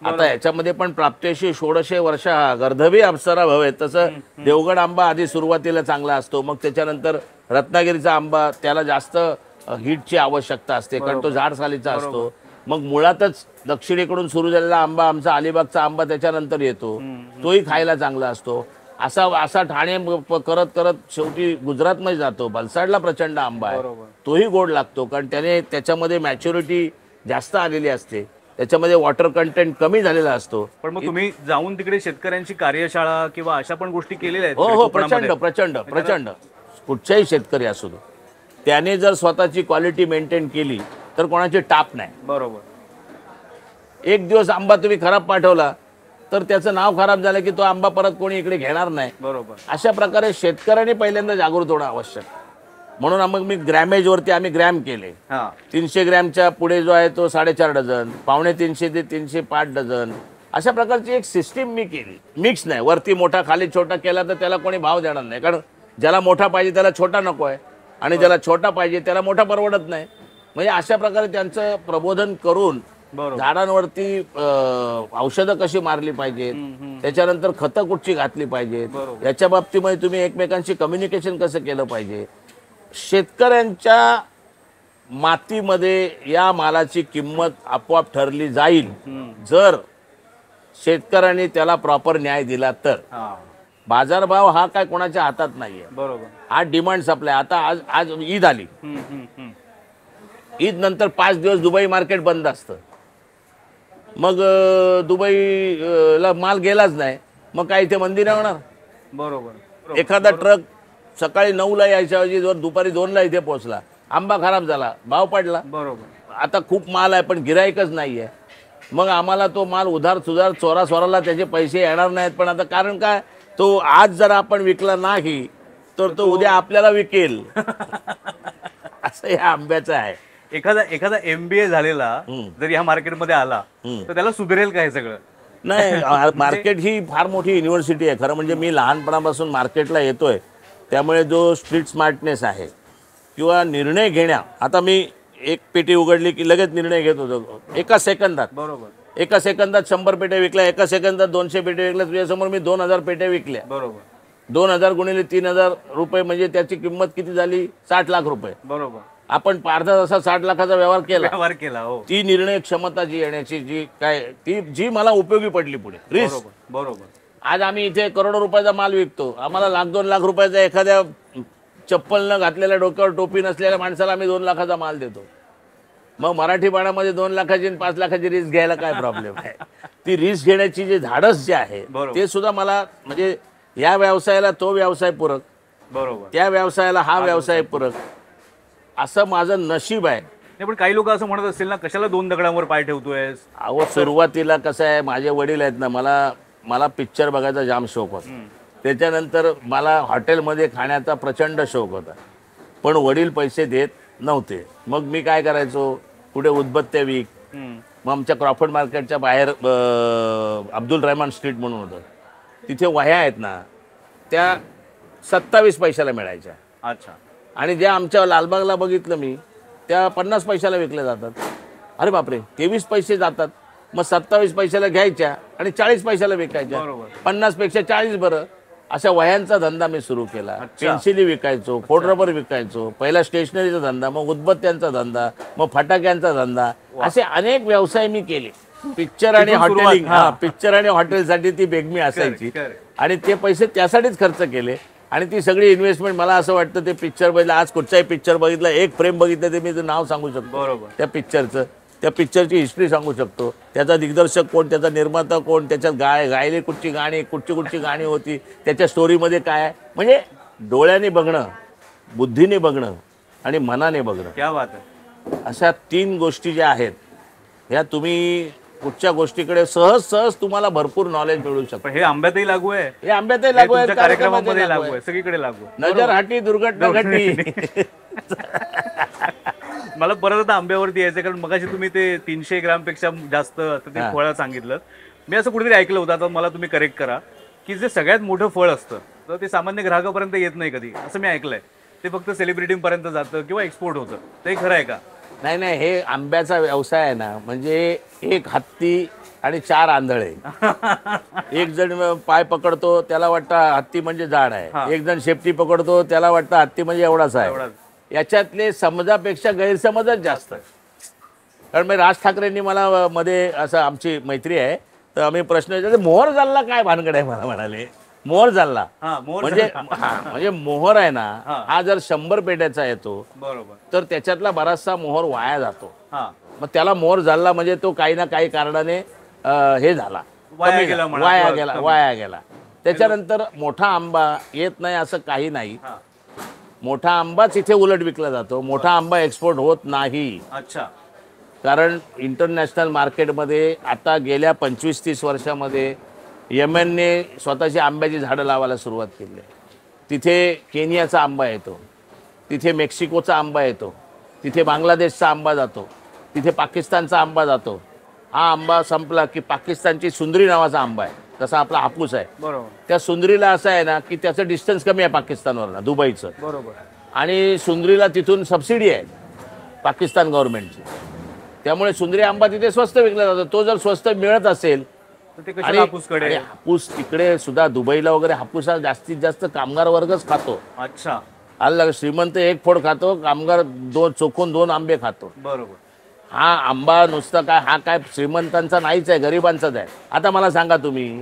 आता याच्यामध्ये पण प्राप्तेशी 1600 वर्षा गर्धभी अप्सरा भवे, तसं देवगड आंबा आधी सुरुवातीला चांगला असतो. मग त्याच्यानंतर रत्नागिरीचा आंबा, त्याला जास्त हीटची आवश्यकता असते कारण तो झाड सालीचा असतो. मग मुळातच दक्षिणेकडून सुरू झालेला आंबा, आमचा अलिबागचा आंबा त्याच्यानंतर येतो, तोही खायला चांगला असतो. असा असा ठाणे करत करत शेवटी गुजरातमध्ये जातो. वलसाडला प्रचंड आंबा आहे, बरोबर. तोही गोड लागतो कारण त्याने त्याच्यामध्ये मॅच्युरिटी जास्त आलेली असते, त्याच्यामध्ये वॉटर कंटेंट कमी झालेला असतो. पण मग तुम्ही जाऊन तिकडे शेतकऱ्यांची कार्यशाळा किंवा अशा पण गोष्टी केलेल्या आहेत हो तिकडे हो, कोकणामध्ये? प्रचंड प्रचंड प्रचंड. कुठच्याही शेतकरी असू दे, त्याने जर स्वतःची क्वालिटी मेंटेन केली तर कोणाची टाप नाही. बरोबर. एक दिवस आंबा तुम्ही खराब पाठवला तर त्याचं नाव खराब झालं की तो आंबा परत कोणी इकडे घेणार नाही. बरोबर. अशा प्रकारे शेतकऱ्यांनी पहिल्यांदा जागृत होणं आवश्यक. म्हणून मग मी ग्रॅमेजवरती आम्ही ग्रॅम केले. हा 300 ग्रॅमच्या पुढे जो आहे तो 4.5 डझन, 350 ते 305 डझन, अशा प्रकारची एक सिस्टीम मी केली. मिक्स नाही, वरती मोठा खाली छोटा केला तर त्याला कोणी भाव देणार नाही, कारण ज्याला मोठा पाहिजे त्याला छोटा नको आहे आणि ज्याला छोटा पाहिजे त्याला मोठा परवडत नाही. म्हणजे अशा प्रकारे त्यांचं प्रबोधन करून बरोबर. झाडांवरती औषधं कशी मारली पाहिजेत, त्याच्यानंतर खतं कुठची घातली पाहिजेत, बरोबर. याच्या बाबतीमध्ये तुम्ही एकमेकांशी कम्युनिकेशन कसं केलं पाहिजे. शेतकऱ्यांच्या मातीमध्ये या मालाची किंमत आपोआप ठरली जाईल जर शेतकऱ्यांनी त्याला प्रॉपर न्याय दिला तर. हा बाजारभाव हा काय कोणाच्या हातात नाहीये. बरोबर. हा डिमांड सप्लाय. आता आज आज ईद आली, ईद नंतर 5 दिवस दुबई मार्केट बंद असतं. मग दुबईला माल गेलाच नाही, मग काय इथे मंदी नाही होणार. बरोबर. एखादा ट्रक सकाळी 9ला यायच्या ऐवजी जर दुपारी 2ला इथे पोहोचला, आंबा खराब झाला, भाव पडला. बरोबर. आता खूप माल आहे पण गिराईकच नाहीये, मग आम्हाला तो माल उधार सुधार चोरा चोराला त्याचे पैसे येणार नाहीत. पण आता कारण काय, तो आज जर आपण विकला नाही तर तो उद्या आपल्याला विकेल. असं या आंब्याचं आहे. एखादा MBA झालेला जर या मार्केटमध्ये आला तर त्याला सुधरेल का हे सगळं? नाही, मार्केट ही फार मोठी युनिव्हर्सिटी आहे. खरं म्हणजे मी लहानपणापासून मार्केटला येतोय, त्यामुळे जो स्ट्रीट स्मार्टनेस आहे किंवा निर्णय घेण्या, आता मी एक पेटी उघडली की लगेच निर्णय घेत होतो एका सेकंदात. बरोबर. एका सेकंदात 100 पेट्या विकल्या, एका सेकंदात 200 पेट्या विकल्या. तुझ्यासमोर मी 2000 पेट्या विकल्या. बरोबर. 2000 गुणिले 3000 रुपये म्हणजे त्याची किंमत किती झाली? 60 लाख रुपये. बरोबर. आपण अर्धा तासात 60 लाखाचा व्यवहार केला. व्यवहार केला. हो. ती निर्णय क्षमता जी येण्याची जी काय, ती जी मला उपयोगी पडली पुढे. रिस्क. बरोबर. बरोबर. आज आम्ही इथे करोडो रुपयाचा माल विकतो, आम्हाला 1,00,000-2 लाख रुपयाचा एखाद्या चप्पल न घातलेल्या, डोक्यावर टोपी नसलेल्या माणसाला आम्ही 2 लाखाचा माल देतो. मग मराठी बाणामध्ये 2 लाखाची आणि 5 लाखाची रिस्क घ्यायला काय प्रॉब्लेम आहे? ती रिस्क घेण्याची जे धाडस जे आहे ते सुद्धा मला, म्हणजे या व्यवसायाला तो व्यवसाय पूरक, बरोबर, त्या व्यवसायाला हा व्यवसाय पूरक, असं माझं नशीब आहे. नाही पण काही लोक असं म्हणत असतील ना, कशाला 2 दगडांवर पाय ठेवतोय? अहो, सुरुवातीला कसं आहे, माझे वडील आहेत ना, मला पिक्चर बघायचा जाम शौक होता. त्याच्यानंतर मला हॉटेलमध्ये खाण्याचा प्रचंड शौक होता, पण वडील पैसे देत नव्हते. मग मी काय करायचो, कुठे उदबत्त्या विक. मग आमच्या क्रॉफर्ड मार्केटच्या बाहेर अब्दुल रहमान स्ट्रीट म्हणून होतं, तिथे वह्या आहेत ना, त्या 27 पैशाला मिळायच्या. अच्छा. आणि ज्या आमच्या लालबागला बघितलं मी, त्या 50 पैशाला विकल्या जातात. अरे बापरे, 23 पैसे जातात. मग 27 पैशाला घ्यायच्या आणि 40 पैशाला विकायच्या. 50 पेक्षा 40 बरं. अशा वह्यांचा धंदा मी सुरू केला. पेन्सिली विकायचो, खोडरबर विकायचो, पहिला स्टेशनरीचा धंदा, मग उदबत्त्यांचा धंदा, मग फटाक्यांचा धंदा, असे अनेक व्यवसाय मी केले. पिक्चर आणि हॉटेलिंग, पिक्चर आणि हॉटेलसाठी ती बेगमी असायची आणि ते पैसे त्यासाठीच खर्च केले. आणि ती सगळी इन्व्हेस्टमेंट, मला असं वाटतं ते पिक्चर बघितलं, आज कुठचाही पिक्चर बघितला, एक फ्रेम बघितलं ते मी नाव सांगू शकतो. बरोबर. त्या पिक्चरचं, त्या पिक्चरची हिस्ट्री सांगू शकतो, त्याचा दिग्दर्शक कोण, त्याचा निर्माता कोण, त्याच्यात गायली कुठची गाणी, कुठची गाणी होती, त्याच्या स्टोरीमध्ये काय आहे. म्हणजे डोळ्याने बघणं, बुद्धीने बघणं आणि मनाने बघणं, क्या बात आहे. अशा 3 गोष्टी ज्या आहेत, ह्या तुम्ही कुठच्या गोष्टीकडे सहज तुम्हाला भरपूर नॉलेज मिळू शकतं. पण हे आंब्यातही लागू आहे, हे आंब्यातही लागू आहे, कार्यक्रमामध्ये लागू आहे, सगळीकडे लागू आहे. नजर हटी दुर्घटना घडली. मला परत आता आंब्यावरती यायचं, कारण मगाशी तुम्ही ते 300 ग्रामपेक्षा जास्त ते फळं सांगितलं. मी असं कुठेतरी ऐकलं होतं, आता मला तुम्ही करेक्ट करा, की जे सगळ्यात मोठं फळ असतं तर ते सामान्य ग्राहकापर्यंत येत नाही कधी, असं मी ऐकलंय. ते फक्त सेलिब्रिटींपर्यंत जातं किंवा एक्सपोर्ट होतं. ते खरं आहे का? नाही, हे आंब्याचा व्यवसाय आहे ना, म्हणजे एक हत्ती आणि 4 आंधळे. एक जण पाय पकडतो, त्याला वाटतं हत्ती म्हणजे झाड आहे. एक जण शेपटी पकडतो, त्याला वाटतं हत्ती म्हणजे एवढाच आहे. याच्यातले समजापेक्षा गैरसमजच जास्त. कारण मी राज ठाकरेंनी मला मध्ये असं, आमची मैत्री आहे, तर आम्ही प्रश्न विचारले, मोहर झाला काय भानगड आहे, मला म्हणाले. मोहर झाला हा मोहर म्हणजे झाला. म्हणजे मोहर आहे ना, हा. हा जर 100 पेट्याचा येतो बरोबर. तर त्याच्यातला बराचसा मोहर वाया जातो. हा मग त्याला मोहर झाला म्हणजे तो काही ना काही कारणाने हे झाला, वाया कमी गेला झाला, म्हणा, वाया किंवा गेला कमी. वाया गेला. त्याच्यानंतर मोठा आंबा येत नाही असं काही नाही. हा. मोठा आंबाच इथे उलट विकला जातो. मोठा आंबा एक्सपोर्ट होत नाही. अच्छा. कारण इंटरनॅशनल मार्केटमध्ये आता गेल्या 25-30 वर्षामध्ये यमेनने स्वतःची आंब्याची झाडं लावायला सुरुवात केली आहे. तिथे केनियाचा आंबा येतो, तिथे मेक्सिकोचा आंबा येतो, तिथे बांगलादेशचा आंबा जातो, तिथे पाकिस्तानचा आंबा जातो. हा आंबा संपला की पाकिस्तानची सुंदरी नावाचा आंबा आहे, तसा आपला हापूस आहे. बरोबर. त्या सुंदरीला असं आहे ना की त्याचं डिस्टन्स कमी आहे पाकिस्तानवरनं, दुबईचं. बरोबर. आणि सुंदरीला तिथून सबसिडी आहे पाकिस्तान गव्हर्नमेंटची. त्यामुळे सुंदरी आंबा तिथे स्वस्त विकला जातो. तो जर स्वस्त मिळत असेल तर ते आणि कशाला हापूसकडे. आणि हापूस तिकडे सुद्धा दुबईला वगैरे हापूस हा जास्तीत जास्त कामगार वर्गच खातो. अच्छा. आला श्रीमंत एक फोड खातो, कामगार चोखून 2 आंबे खातो. बरोबर. हा आंबा नुसता काय, हा काय श्रीमंतांचा नाहीच आहे, गरिबांचाच आहे. आता मला सांगा तुम्ही,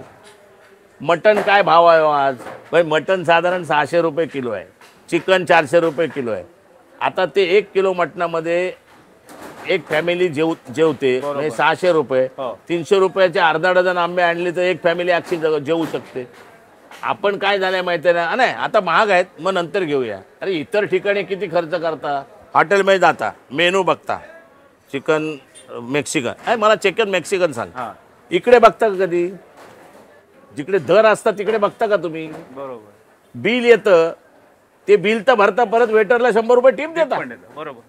मटण काय भाव आहे आज? भाई मटण साधारण 600 रुपये किलो आहे, चिकन 400 रुपये किलो आहे. आता ते 1 किलो मटणामध्ये एक फॅमिली जेवते, म्हणजे 600 रुपये. हो. 300 रुपयाचे अर्धा डझन आंबे आणले तर एक फॅमिली अक्षी जेवू शकते. आपण काय झालंय माहिती आहे ना, नाही आता महाग आहेत मग नंतर घेऊया. अरे इतर ठिकाणी किती खर्च करता, हॉटेलमध्ये जाता, मेनू बघता, चिकन मेक्सिकन आहे, मला चिकन मेक्सिकन सांग. हा. इकडे बघता का कधी? जिकडे दर असतात तिकडे बघता का तुम्ही? बरोबर. बिल येतं, ते बिल तर भरता, परत वेटरला 100 रुपये टिप देता पण देतो. बरोबर.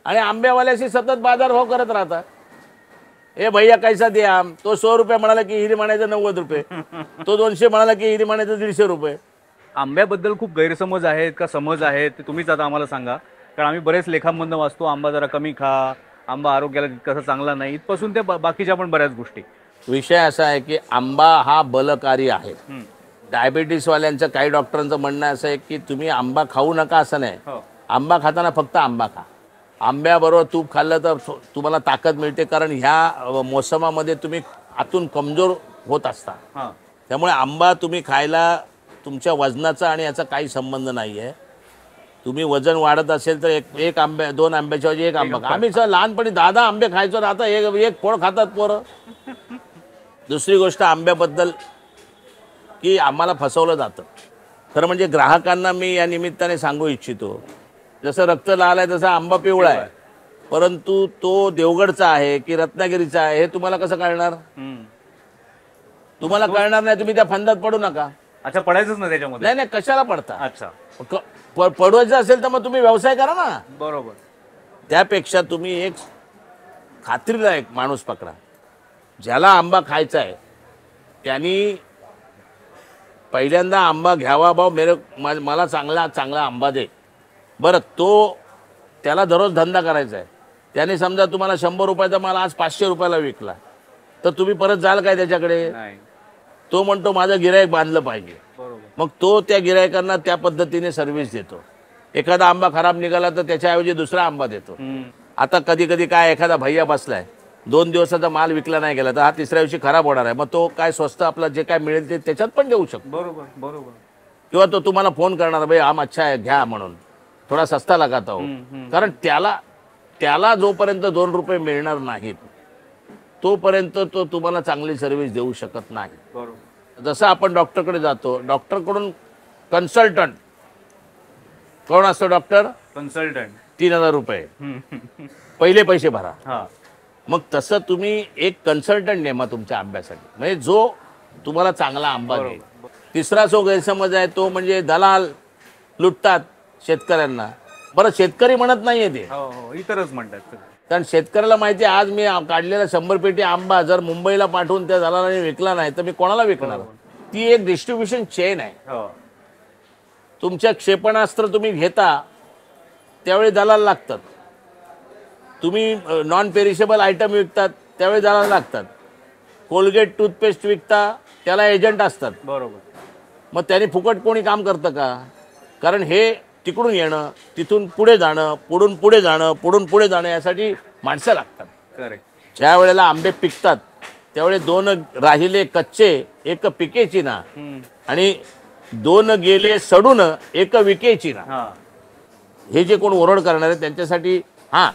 आणि आंब्यावाल्याशी सतत बाजारभाव करत राहता. ए भैया कैसा दे आम, तो 100 रुपये म्हणाला की हिरी म्हणायचं 90 रुपये, तो 200 म्हणाला की हिरी म्हणायचं 150 रुपये. आंब्याबद्दल खूप गैरसमज आहेत का समज आहेत ते तुम्हीच आता आम्हाला सांगा. कारण आम्ही बरेच लेखांमधून वाचतो आंबा जरा कमी खा, आंबा आरोग्याला तितकासा चांगला नाही, इथपासून ते बाकीच्या पण बऱ्याच गोष्टी. विषय असा आहे की आंबा हा बलकारी आहे. हम्म. डायबिटीसवाल्यांचं काही डॉक्टरांचं म्हणणं असं आहे की तुम्ही आंबा खाऊ नका असं नाही. हो. आंबा खाताना फक्त आंबा खा. आंब्याबरोबर तूप खाल्लं तर तुम्हाला ताकद मिळते, कारण ह्या मोसमामध्ये तुम्ही आतून कमजोर होत असता. हा. त्यामुळे आंबा तुम्ही खायला तुमच्या वजनाचा आणि याचा काही संबंध नाही आहे. तुम्ही वजन वाढत असेल तर एक आंब्या 2 आंब्याच्या ऐवजी 1 आंबा खा. आम्ही सर लहानपणी 10 आंबे खायचो, आता एक फोड खातात पोरं. दुसरी गोष्ट आंब्याबद्दल की आम्हाला फसवलं जातं. खरं म्हणजे ग्राहकांना मी या निमित्ताने सांगू इच्छितो, जसं रक्त लाल आहे तसा आंबा पिवळा आहे, परंतु तो देवगडचा आहे की रत्नागिरीचा आहे हे तुम्हाला कसं कळणार? हम्म. तुम्हाला कळणार नाही, तुम्ही त्या फंदात पडू नका. अच्छा, पडायचंच ना त्याच्यामध्ये. नाही नाही, कशाला पडता? अच्छा. पडवायचं असेल तर मग तुम्ही व्यवसाय करा ना. बरोबर. त्यापेक्षा तुम्ही एक खात्रीला एक माणूस पकडा, ज्याला आंबा खायचा आहे त्यांनी पहिल्यांदा आंबा घ्यावा. भाऊ मला चांगला चांगला आंबा दे. बरं, तो त्याला दररोज धंदा करायचा आहे. त्याने समजा तुम्हाला 100 रुपयाचा माल आज 500 रुपयाला विकला तर तुम्ही परत जाल काय त्याच्याकडे? नाही. तो म्हणतो माझं गिराईक बांधलं पाहिजे. बरोबर. मग तो त्या गिरायकांना त्या पद्धतीने सर्व्हिस देतो. एखादा आंबा खराब निघाला तर त्याच्याऐवजी दुसरा आंबा देतो. हम्म. आता कधी कधी काय, एखादा भैया बसलाय, 2 दिवसाचा माल विकला नाही गेला तर हा 3ऱ्या दिवशी खराब होणार आहे. मग तो काय स्वस्त आपला जे काय मिळेल ते त्याच्यात पण देऊ शकतो. बरोबर. बरोबर. किंवा तो तुम्हाला फोन करणार, भाई आम अच्छा आहे घ्या म्हणून, थोडा सस्ता लगाता हो. कारण त्याला जोपर्यंत 2 रुपये मिळणार नाहीत तोपर्यंत तो तुम्हाला चांगली सर्व्हिस देऊ शकत नाही. बरोबर. जसं आपण डॉक्टरकडे जातो, डॉक्टरकडून कन्सल्टंट कोण असतो? डॉक्टर. कन्सल्टंट. 3000 रुपये पहिले पैसे भरा. हा. मग तसं तुम्ही एक कन्सल्टंट नेमा तुमच्या आंब्यासाठी, म्हणजे जो तुम्हाला चांगला आंबा देईल. तिसरा जो गैरसमज आहे तो म्हणजे दलाल लुटतात शेतकऱ्यांना. बरं, शेतकरी म्हणत नाहीये ते, हो हो, इतरच म्हणतात. कारण शेतकऱ्याला माहिती आहे आज मी काढलेला 100 पेटी आंबा जर मुंबईला पाठवून त्या दलालाने विकला नाही तर मी कोणाला विकणार? ती एक डिस्ट्रीब्युशन चेन आहे. हो. तुमच्या क्षेपणास्त्र तुम्ही घेता त्यावेळी दलाल लागतात. तुम्ही नॉन पेरिशेबल आयटम विकतात त्यावेळी दलाल लागतात. कोलगेट टूथपेस्ट विकता त्याला एजंट असतात. बरोबर. मग त्याने फुकट कोणी काम करतं का? कारण हे तिकडून येणं, तिथून पुढे जाणं, पुढून पुढे जाणं, पुढून पुढे जाणं यासाठी माणसं लागतात. करेक्ट. ज्या वेळेला आंबे पिकतात त्यावेळी 2 राहिले कच्चे एक पिकेची ना, आणि 2 गेले सडून एक विकेची ना. हा हे जे कोण ओरड करणार आहे त्यांच्यासाठी हां,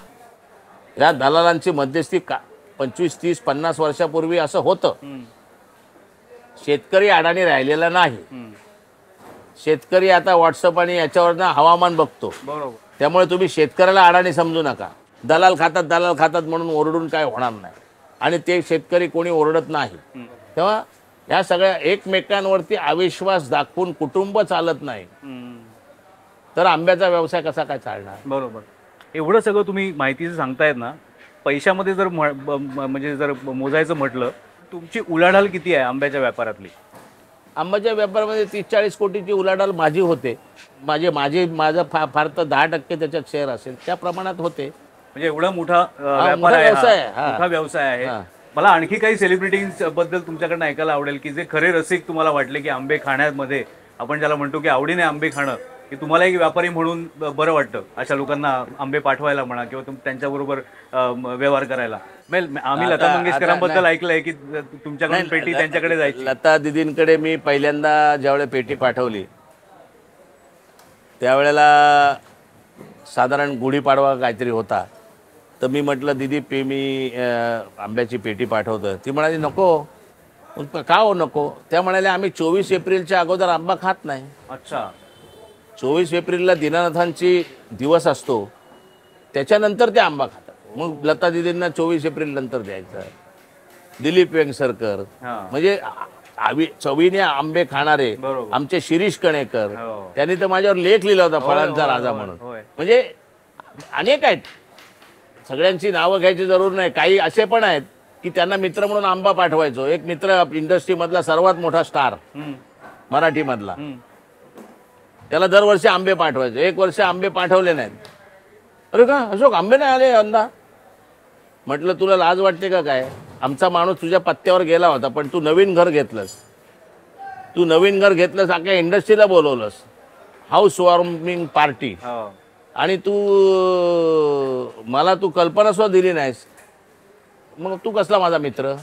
या दलालांची मध्यस्थी 25, 30, 50 वर्षापूर्वी असं होतं. शेतकरी अडाणी राहिलेला नाही. शेतकरी आता व्हॉट्सअप आणि याच्यावरनं हवामान बघतो. बरोबर. त्यामुळे तुम्ही शेतकऱ्याला अडाणी समजू नका. दलाल खातात म्हणून ओरडून काय होणार नाही, आणि ते शेतकरी कोणी ओरडत नाही. तेव्हा या सगळ्या एकमेकांवरती अविश्वास दाखवून कुटुंब चालत नाही, तर आंब्याचा व्यवसाय कसा काय चालणार. बरोबर. एवढं सगळं तुम्ही माहितीचं सांगतायत ना, पैशामध्ये जर म्हणजे जर मोजायचं म्हटलं, तुमची उलाढाल किती आहे आंब्याच्या व्यापारातली? आंब्याच्या व्यापारामध्ये 30-40 कोटीची उलाढाल माझी होते. माझं फार तर 10% त्याच्यात शेअर असेल, त्या प्रमाणात होते. म्हणजे एवढा मोठा व्यापार मोठा आहे, व्यवसाय आहे, हा. मोठा व्यवसाय आहे. हा. मला आणखी काही सेलिब्रिटीज बद्दल तुमच्याकडनं ऐकायला आवडेल की जे खरे रसिक तुम्हाला वाटले की आंबे खाण्यामध्ये, आपण ज्याला म्हणतो की आवडीने आंबे खाणं, की तुम्हाला एक व्यापारी म्हणून बरं वाटतं अशा लोकांना आंबे पाठवायला म्हणा, किंवा त्यांच्याबरोबर व्यवहार करायला. आम्ही लता मंगेशकरांबद्दल ऐकलंय की तुमच्याकडून पेटी त्यांच्याकडे जायची. लता दिदींकडे मी पहिल्यांदा ज्यावेळेला पेटी पाठवली त्यावेळेला साधारण गुढीपाडवा काहीतरी होता, तर मी म्हटलं दीदी मी आंब्याची पेटी पाठवतो. ती म्हणाली नको. का हो नको? त्या म्हणाल्या आम्ही 24 एप्रिलच्या अगोदर आंबा खात नाही. अच्छा. 24 एप्रिलला दीनानाथांची दिवस असतो, त्याच्यानंतर ते आंबा खातात. मग लता दिदींना 24 एप्रिल नंतर द्यायचं. दिलीप वेंगसरकर, म्हणजे चवीने आंबे खाणारे आमचे शिरीष कणेकर, त्यांनी तर माझ्यावर लेख लिहिला होता फळांचा राजा म्हणून. म्हणजे अनेक आहेत, सगळ्यांची नावं घ्यायची जरूर नाही. काही असे पण आहेत की त्यांना मित्र म्हणून आंबा पाठवायचो. एक मित्र इंडस्ट्रीमधला सर्वात मोठा स्टार मराठीमधला, त्याला दरवर्षी आंबे पाठवायचे. एक वर्ष आंबे पाठवले नाहीत. अरे का अशोक आंबे नाही आले यंदा? म्हटलं तुला लाज वाटते का काय? आमचा माणूस तुझ्या पत्त्यावर गेला होता, पण तू नवीन घर घेतलंस. अख्ख्या इंडस्ट्रीला बोलवलंस, हाऊस वॉर्मिंग पार्टी, आणि मला तू कल्पना सुद्धा दिली नाहीस. मग तू कसला माझा मित्र?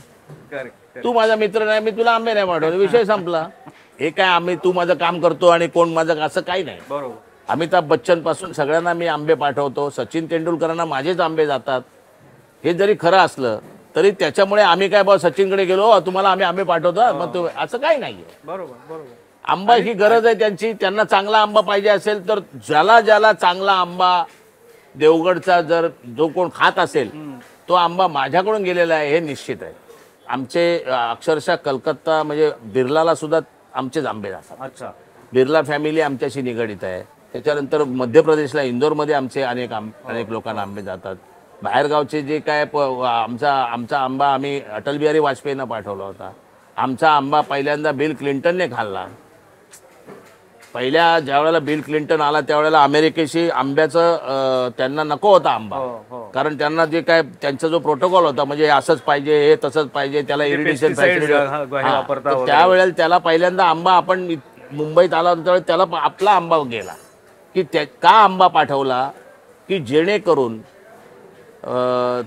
तू माझा मित्र नाही, मी तुला आंबे नाही पाठवले, विषय संपला. हे काय तू माझं काम करतो आणि कोण माझं, असं काही नाही. बरोबर. अमिताभ बच्चन पासून सगळ्यांना मी आंबे पाठवतो. सचिन तेंडुलकरांना माझेच आंबे जातात. हे जरी खरं असलं तरी त्याच्यामुळे आम्ही काय बाबा सचिनकडे गेलो तुम्हाला आम्ही आंबे पाठवतो, मग असं काही नाहीये. बरोबर बरोबर. आंबा ही गरज आहे त्यांची. त्यांना चांगला आंबा पाहिजे असेल तर ज्याला चांगला आंबा देवगडचा जर जो कोण खात असेल तो आंबा माझ्याकडून गेलेला आहे हे निश्चित आहे. आमचे अक्षरशः कलकत्ता म्हणजे बिर्लाला सुद्धा आमचेच आंबे जातात. अच्छा. बिर्ला फॅमिली आमच्याशी निगडीत आहे. त्याच्यानंतर मध्य प्रदेशला इंदोरमध्ये आमचे अनेक लोकांना आंबे जातात. बाहेरगावचे जे काय आमचा आंबा आम्ही अटल बिहारी वाजपेयींना पाठवला होता. आमचा आंबा पहिल्यांदा बिल क्लिंटनने खाल्ला. पहिल्या ज्यावेळेला बिल क्लिंटन आला त्यावेळेला अमेरिकेशी आंब्याचं त्यांना नको होता आंबा, कारण त्यांना जे काय त्यांचा जो प्रोटोकॉल होता म्हणजे असंच पाहिजे, हे तसंच पाहिजे, त्याला इरिटेशन त्यावेळेला त्याला पहिल्यांदा आंबा आपण मुंबईत आल्यानंतर त्याला आपला आंबा गेला की का आंबा पाठवला की जेणेकरून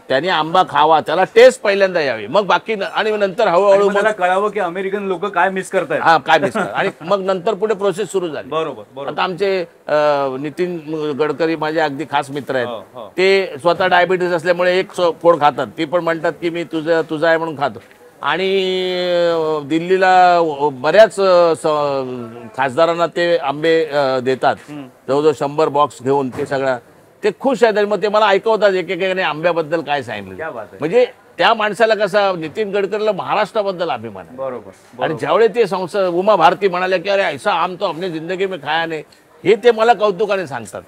त्याने आंबा खावा, त्याला टेस्ट पहिल्यांदा यावी, मग बाकी आणि नंतर हळूहळू मला कळावं की अमेरिकन लोक काय मिस करतात. हा काय मिस करतात आणि मग नंतर पुढे प्रोसेस सुरू झाली. बरोबर. आता आमचे नितीन गडकरी माझे अगदी खास मित्र आहेत. ते स्वतः डायबिटीस असल्यामुळे एक फोड खातात. ती पण म्हणतात की मी तुझा आहे म्हणून खातो. आणि दिल्लीला बऱ्याच खासदारांना ते आंबे देतात, जवळजवळ 100 बॉक्स घेऊन. ते सगळं ते खुश आहेत. मग ते मला ऐकवतात एकेकाने आंब्याबद्दल काय सांगितलं. म्हणजे त्या माणसाला कसं नितीन गडकरीला महाराष्ट्राबद्दल अभिमान आहे. बरोबर. आणि ज्यावेळी ते उमा भारती म्हणाले की अरे ऐसा आम तो अपनी जिंदगी में खाया नाही, हे ते मला कौतुकाने सांगतात.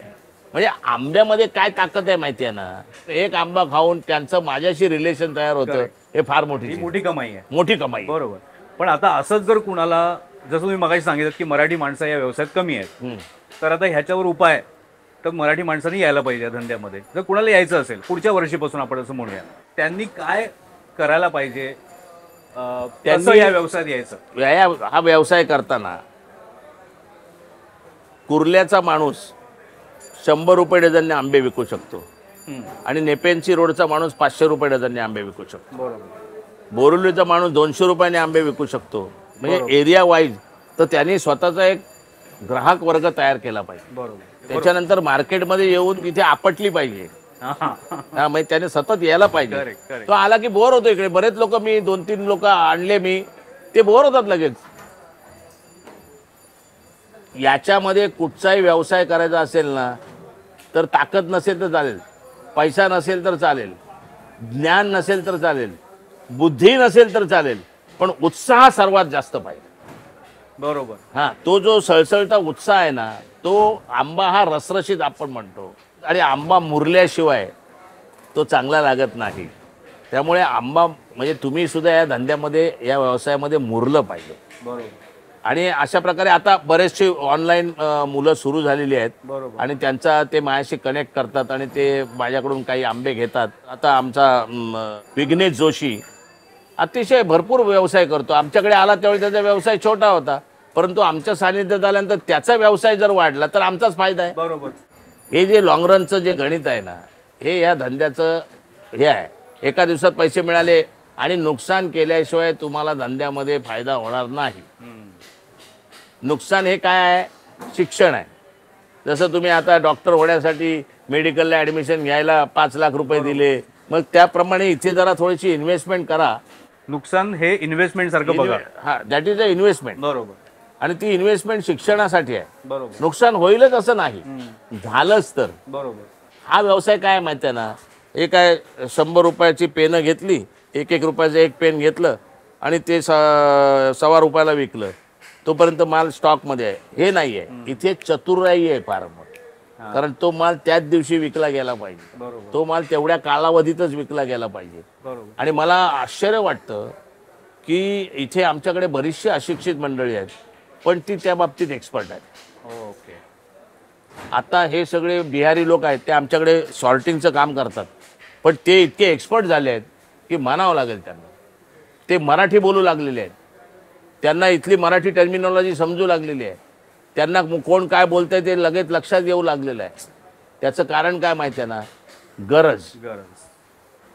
म्हणजे आंब्यामध्ये काय ताकद आहे माहिती आहे ना. एक आंबा खाऊन त्यांचं माझ्याशी रिलेशन तयार होतं, हे फार मोठी कमाई आहे. मोठी कमाई. बरोबर. पण आता असंच जर कुणाला, जसं तुम्ही मगाशी सांगितलं की मराठी माणसं या व्यवसायात कमी आहेत, तर आता ह्याच्यावर उपाय तर मराठी माणसांनी यायला पाहिजे या धंद्यामध्ये. जर कुणाला यायचं असेल पुढच्या वर्षीपासून आपण असं म्हणूया, त्यांनी काय करायला पाहिजे, त्यांनी या व्यवसायात यायचं? हा व्यवसाय करताना कुर्ल्याचा माणूस 100 रुपये डझनने आंबे विकू शकतो आणि नेपेन्सी रोडचा माणूस 500 रुपये डझनने आंबे विकू शकतो. बरोबर. बोरिवलीचा माणूस 200 रुपयाने आंबे विकू शकतो. म्हणजे एरिया वाईज. तर त्यांनी स्वतःचा एक ग्राहक वर्ग तयार केला पाहिजे. बरोबर. त्याच्यानंतर मार्केटमध्ये येऊन तिथे आपटली पाहिजे. हा, म्हणजे त्याने सतत यायला पाहिजे. Correct correct. तो आला की बोर होतो. इकडे बरेच लोक, मी 2-3 लोक आणले मी, ते बोर होतात लगेच. याच्यामध्ये कुठचाही व्यवसाय करायचा असेल ना, तर ताकद नसेल तर चालेल, पैसा नसेल तर चालेल, ज्ञान नसेल तर चालेल, बुद्धी नसेल तर चालेल, पण उत्साह सर्वात जास्त पाहिजे. बरोबर. हा, तो जो सळसळता उत्साह आहे ना, तो आंबा हा रसरशीत आपण म्हणतो, आणि आंबा मुरल्याशिवाय तो चांगला लागत नाही. त्यामुळे आंबा म्हणजे तुम्ही सुद्धा या धंद्यामध्ये, या व्यवसायामध्ये मुरलं पाहिजे. बरोबर. आणि अशा प्रकारे आता बरेचसे ऑनलाईन मुलं सुरू झालेली आहेत. बरोबर. आणि त्यांचा ते माझ्याशी कनेक्ट करतात आणि ते माझ्याकडून काही आंबे घेतात. आता आमचा विघ्नेश जोशी अतिशय भरपूर व्यवसाय करतो. आमच्याकडे आला त्यावेळी त्याचा व्यवसाय छोटा होता, परंतु आमच्या सानिध्यात आल्यानंतर त्याचा व्यवसाय जर वाढला तर आमचाच फायदा आहे. बरोबर. हे जे लॉंग रनचं जे गणित आहे ना, हे या धंद्याचं हे आहे. एका दिवसात पैसे मिळाले आणि नुकसान केल्याशिवाय तुम्हाला धंद्यामध्ये फायदा होणार नाही. नुकसान हे काय आहे? शिक्षण आहे. जसं तुम्ही आता डॉक्टर होण्यासाठी मेडिकलला ॲडमिशन घ्यायला 5 लाख रुपये दिले, मग त्याप्रमाणे इथे जरा थोडीशी इन्व्हेस्टमेंट करा. नुकसान हे इन्व्हेस्टमेंट सारखं बघा. हा, दॅट इज अ इन्व्हेस्टमेंट. बरोबर. आणि ती इन्व्हेस्टमेंट शिक्षणासाठी आहे. बरोबर. नुकसान होईलच असं नाही, झालंच तर. बरोबर. हा व्यवसाय काय माहिती आहे ना, हे काय 100 रुपयाची पेनं घेतली, 1-1 रुपयाचं एक पेन घेतलं आणि ते 1.25 रुपयाला विकलं, तोपर्यंत माल स्टॉकमध्ये आहे. हे नाही आहे. इथे चतुराई आहे फार मोठी. कारण तो माल त्याच दिवशी विकला गेला पाहिजे. बरोबर. तो माल तेवढ्या कालावधीतच विकला गेला पाहिजे. बरोबर. आणि मला आश्चर्य वाटतं की इथे आमच्याकडे बरीचशी अशिक्षित मंडळी आहेत, पण ती त्या बाबतीत एक्सपर्ट आहेत. ओके. आता हे सगळे बिहारी लोक आहेत, ते आमच्याकडे सॉर्टिंगचं काम करतात, पण ते इतके एक्सपर्ट झाले आहेत की मानावं लागेल त्यांना. ते मराठी बोलू लागलेले आहेत, त्यांना इथली मराठी टर्मिनॉलॉजी समजू लागलेली आहे, त्यांना कोण काय बोलतंय ते लगेच लक्षात येऊ लागलेलं आहे. त्याचं कारण काय माहिती आहे ना? गरज.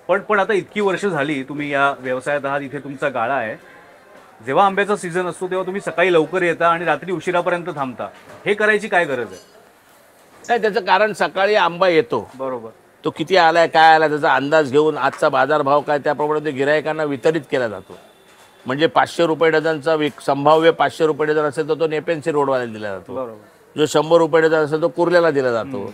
पण आता इतकी वर्ष झाली तुम्ही या व्यवसायात आहात, इथे तुमचा गाळा आहे. जेव्हा आंब्याचा सीझन असतो तेव्हा तुम्ही सकाळी लवकर येता आणि रात्री उशिरापर्यंत थांबता. हे करायची काय गरज आहे? नाही, त्याचं कारण सकाळी आंबा येतो. बरोबर. तो किती आलाय, काय आलाय, त्याचा अंदाज घेऊन आजचा बाजारभाव काय, त्याप्रमाणे ते गिरायकांना वितरित केला जातो. म्हणजे 500 रुपये डझनचा संभाव्य 500 रुपये डझन असेल तर तो नेपेन्सी रोडवाल्याला दिला जातो. बरोबर. जो 100 रुपये डझन असेल तो कुर्ल्याला दिला जातो,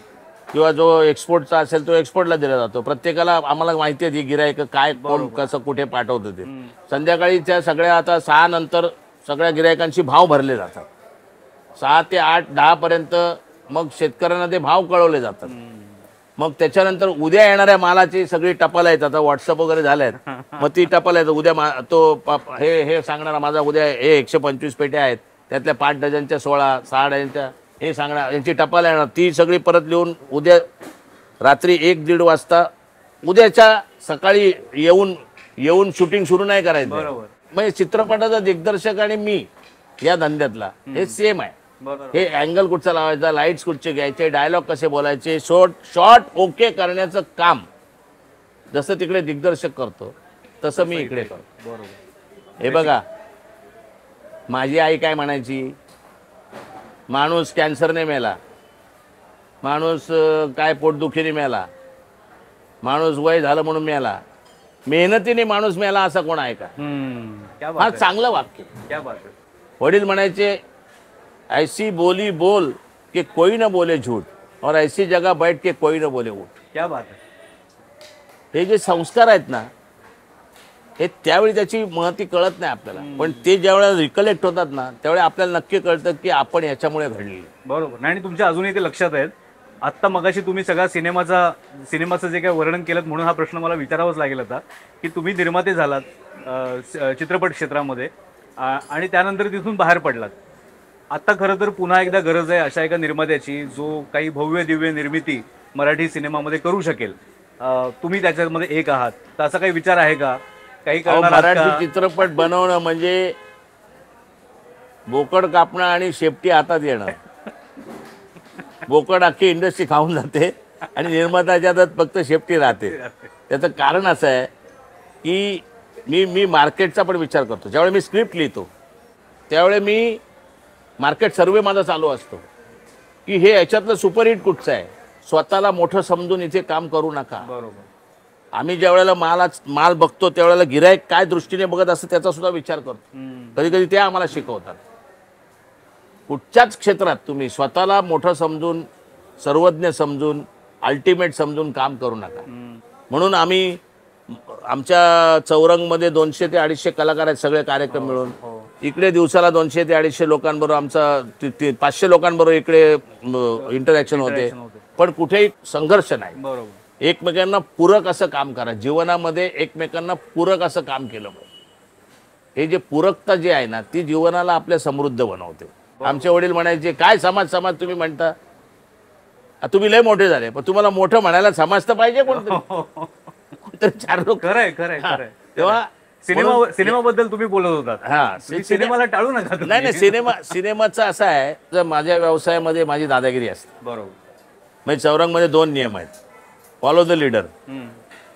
किंवा जो एक्सपोर्टचा असेल तो एक्सपोर्टला दिला जातो. प्रत्येकाला आम्हाला माहिती आहे ही गिरायक काय, कोण कसं कुठे पाठवतं ते. संध्याकाळी त्या सगळ्या आता 6 नंतर सगळ्या गिरायकांशी भाव भरले जातात. 6 ते 8, 10 पर्यंत मग शेतकऱ्यांना ते भाव कळवले जातात. मग त्याच्यानंतर उद्या येणाऱ्या मालाची सगळी टपाल आहेत. आता व्हॉट्सअप वगैरे झाल्यात, मग ती टपाल आहेत. उद्या हे सांगणार माझा उद्या हे 125 पेट्या आहेत, त्यातल्या 5 डझनच्या 16, 6 डझनच्या हे सांगणार, यांची टपाल येणार. ती सगळी परत लिहून उद्या रात्री 1-1:30 वाजता उद्याच्या सकाळी येऊन शूटिंग सुरू नाही करायचं. बरोबर. म्हणजे चित्रपटाचा दिग्दर्शक आणि मी या धंद्यातला हे सेम आहे. हे अँगल कुठचा लावायचा, लाईट्स कुठचे घ्यायचे, डायलॉग कसे बोलायचे, शॉर्ट ओके करण्याचं काम जसं तिकडे दिग्दर्शक करतो तसं मी इकडे करतो. बरोबर. हे बघा, माझी आई काय म्हणायची, माणूस कॅन्सरने मेला, माणूस काय पोटदुखीने मेला, माणूस वय झालं म्हणून मेला, मेहनतीने माणूस मेला असा कोण आहे का? क्या बात हा है. चांगलं वाक्य. क्या बात है. वडील म्हणायचे, ऐसी बोली बोल के कोई न बोले झूठ, और ऐसी जगह बैठ के कोई न बोले उठ. क्या बात है. हे जे संस्कार आहेत ना, हे त्यावेळी त्याची महती कळत नाही आपल्याला, पण ते ज्यावेळेला रिकलेक्ट होतात ना, त्यावेळी आपल्याला नक्की कळतं की आपण याच्यामुळे घडले. बरोबर. नाही, आणि तुमच्या अजूनही ते लक्षात आहेत. आत्ता मगाशी तुम्ही सगळा सिनेमाचं जे काही वर्णन केलं म्हणून हा प्रश्न मला विचारावाच लागेल आता, की तुम्ही निर्माते झालात चित्रपट क्षेत्रामध्ये आणि त्यानंतर तिथून बाहेर पडलात. आत्ता खरं तर पुन्हा एकदा गरज आहे अशा एका निर्मात्याची जो काही भव्य दिव्य निर्मिती मराठी सिनेमामध्ये करू शकेल. तुम्ही त्याच्यामध्ये एक आहात, तर असा काही विचार आहे का? काही करणार आहात का? मराठी चित्रपट बनवणं म्हणजे बोकड कापणं आणि शेपटी हातात येणं. बोकड अख्खी इंडस्ट्री खाऊन जाते आणि निर्मात्याच्या हातात फक्त शेपटी राहते. त्याचं कारण असं आहे की मी मार्केटचा पण विचार करतो. ज्यावेळी मी स्क्रिप्ट लिहितो त्यावेळी मी मार्केट सर्वे माझा चालू असतो की हे याच्यातलं सुपरहिट कुठचं आहे. स्वतःला मोठं समजून इथे काम करू नका. बरोबर. आम्ही ज्या वेळेला माल बघतो त्यावेळेला गिराईक काय दृष्टीने बघत असतं त्याचा सुद्धा विचार करतो. कधी कधी ते आम्हाला शिकवतात. कुठच्याच क्षेत्रात तुम्ही स्वतःला मोठं समजून, सर्वज्ञ समजून, अल्टिमेट समजून काम करू नका. म्हणून आम्ही आमच्या चौरंगमध्ये 200 ते 250 कलाकार आहेत, सगळे कार्यक्रम मिळून. इकडे दिवसाला 200 ते 250 लोकांबरोबर आमचा 500 लोकांबरोबर इकडे इंटरॅक्शन होते. पण कुठेही संघर्ष नाही. बरोबर. एकमेकांना पूरक असं काम करा. जीवनामध्ये एकमेकांना पूरक असं काम केलं पाहिजे. हे जे पूरकता जी आहे ना ती जीवनाला आपल्या समृद्ध बनवते. आमचे वडील म्हणायचे काय समाज तुम्ही म्हणता, तुम्ही लय मोठे झाले, पण तुम्हाला मोठं म्हणायला समाज तर पाहिजे कोणतरी चार लोक. खरंय खरंय खरंय. तेव्हा सिनेमाबद्दल तुम्ही बोलत होतात. हा, सिनेमाला टाळू नका. नाही सिनेमाचं असं आहे, जर माझ्या व्यवसायामध्ये माझी दादागिरी असते. बरोबर. म्हणजे चौरंगमध्ये 2 नियम आहेत. फॉलो द लीडर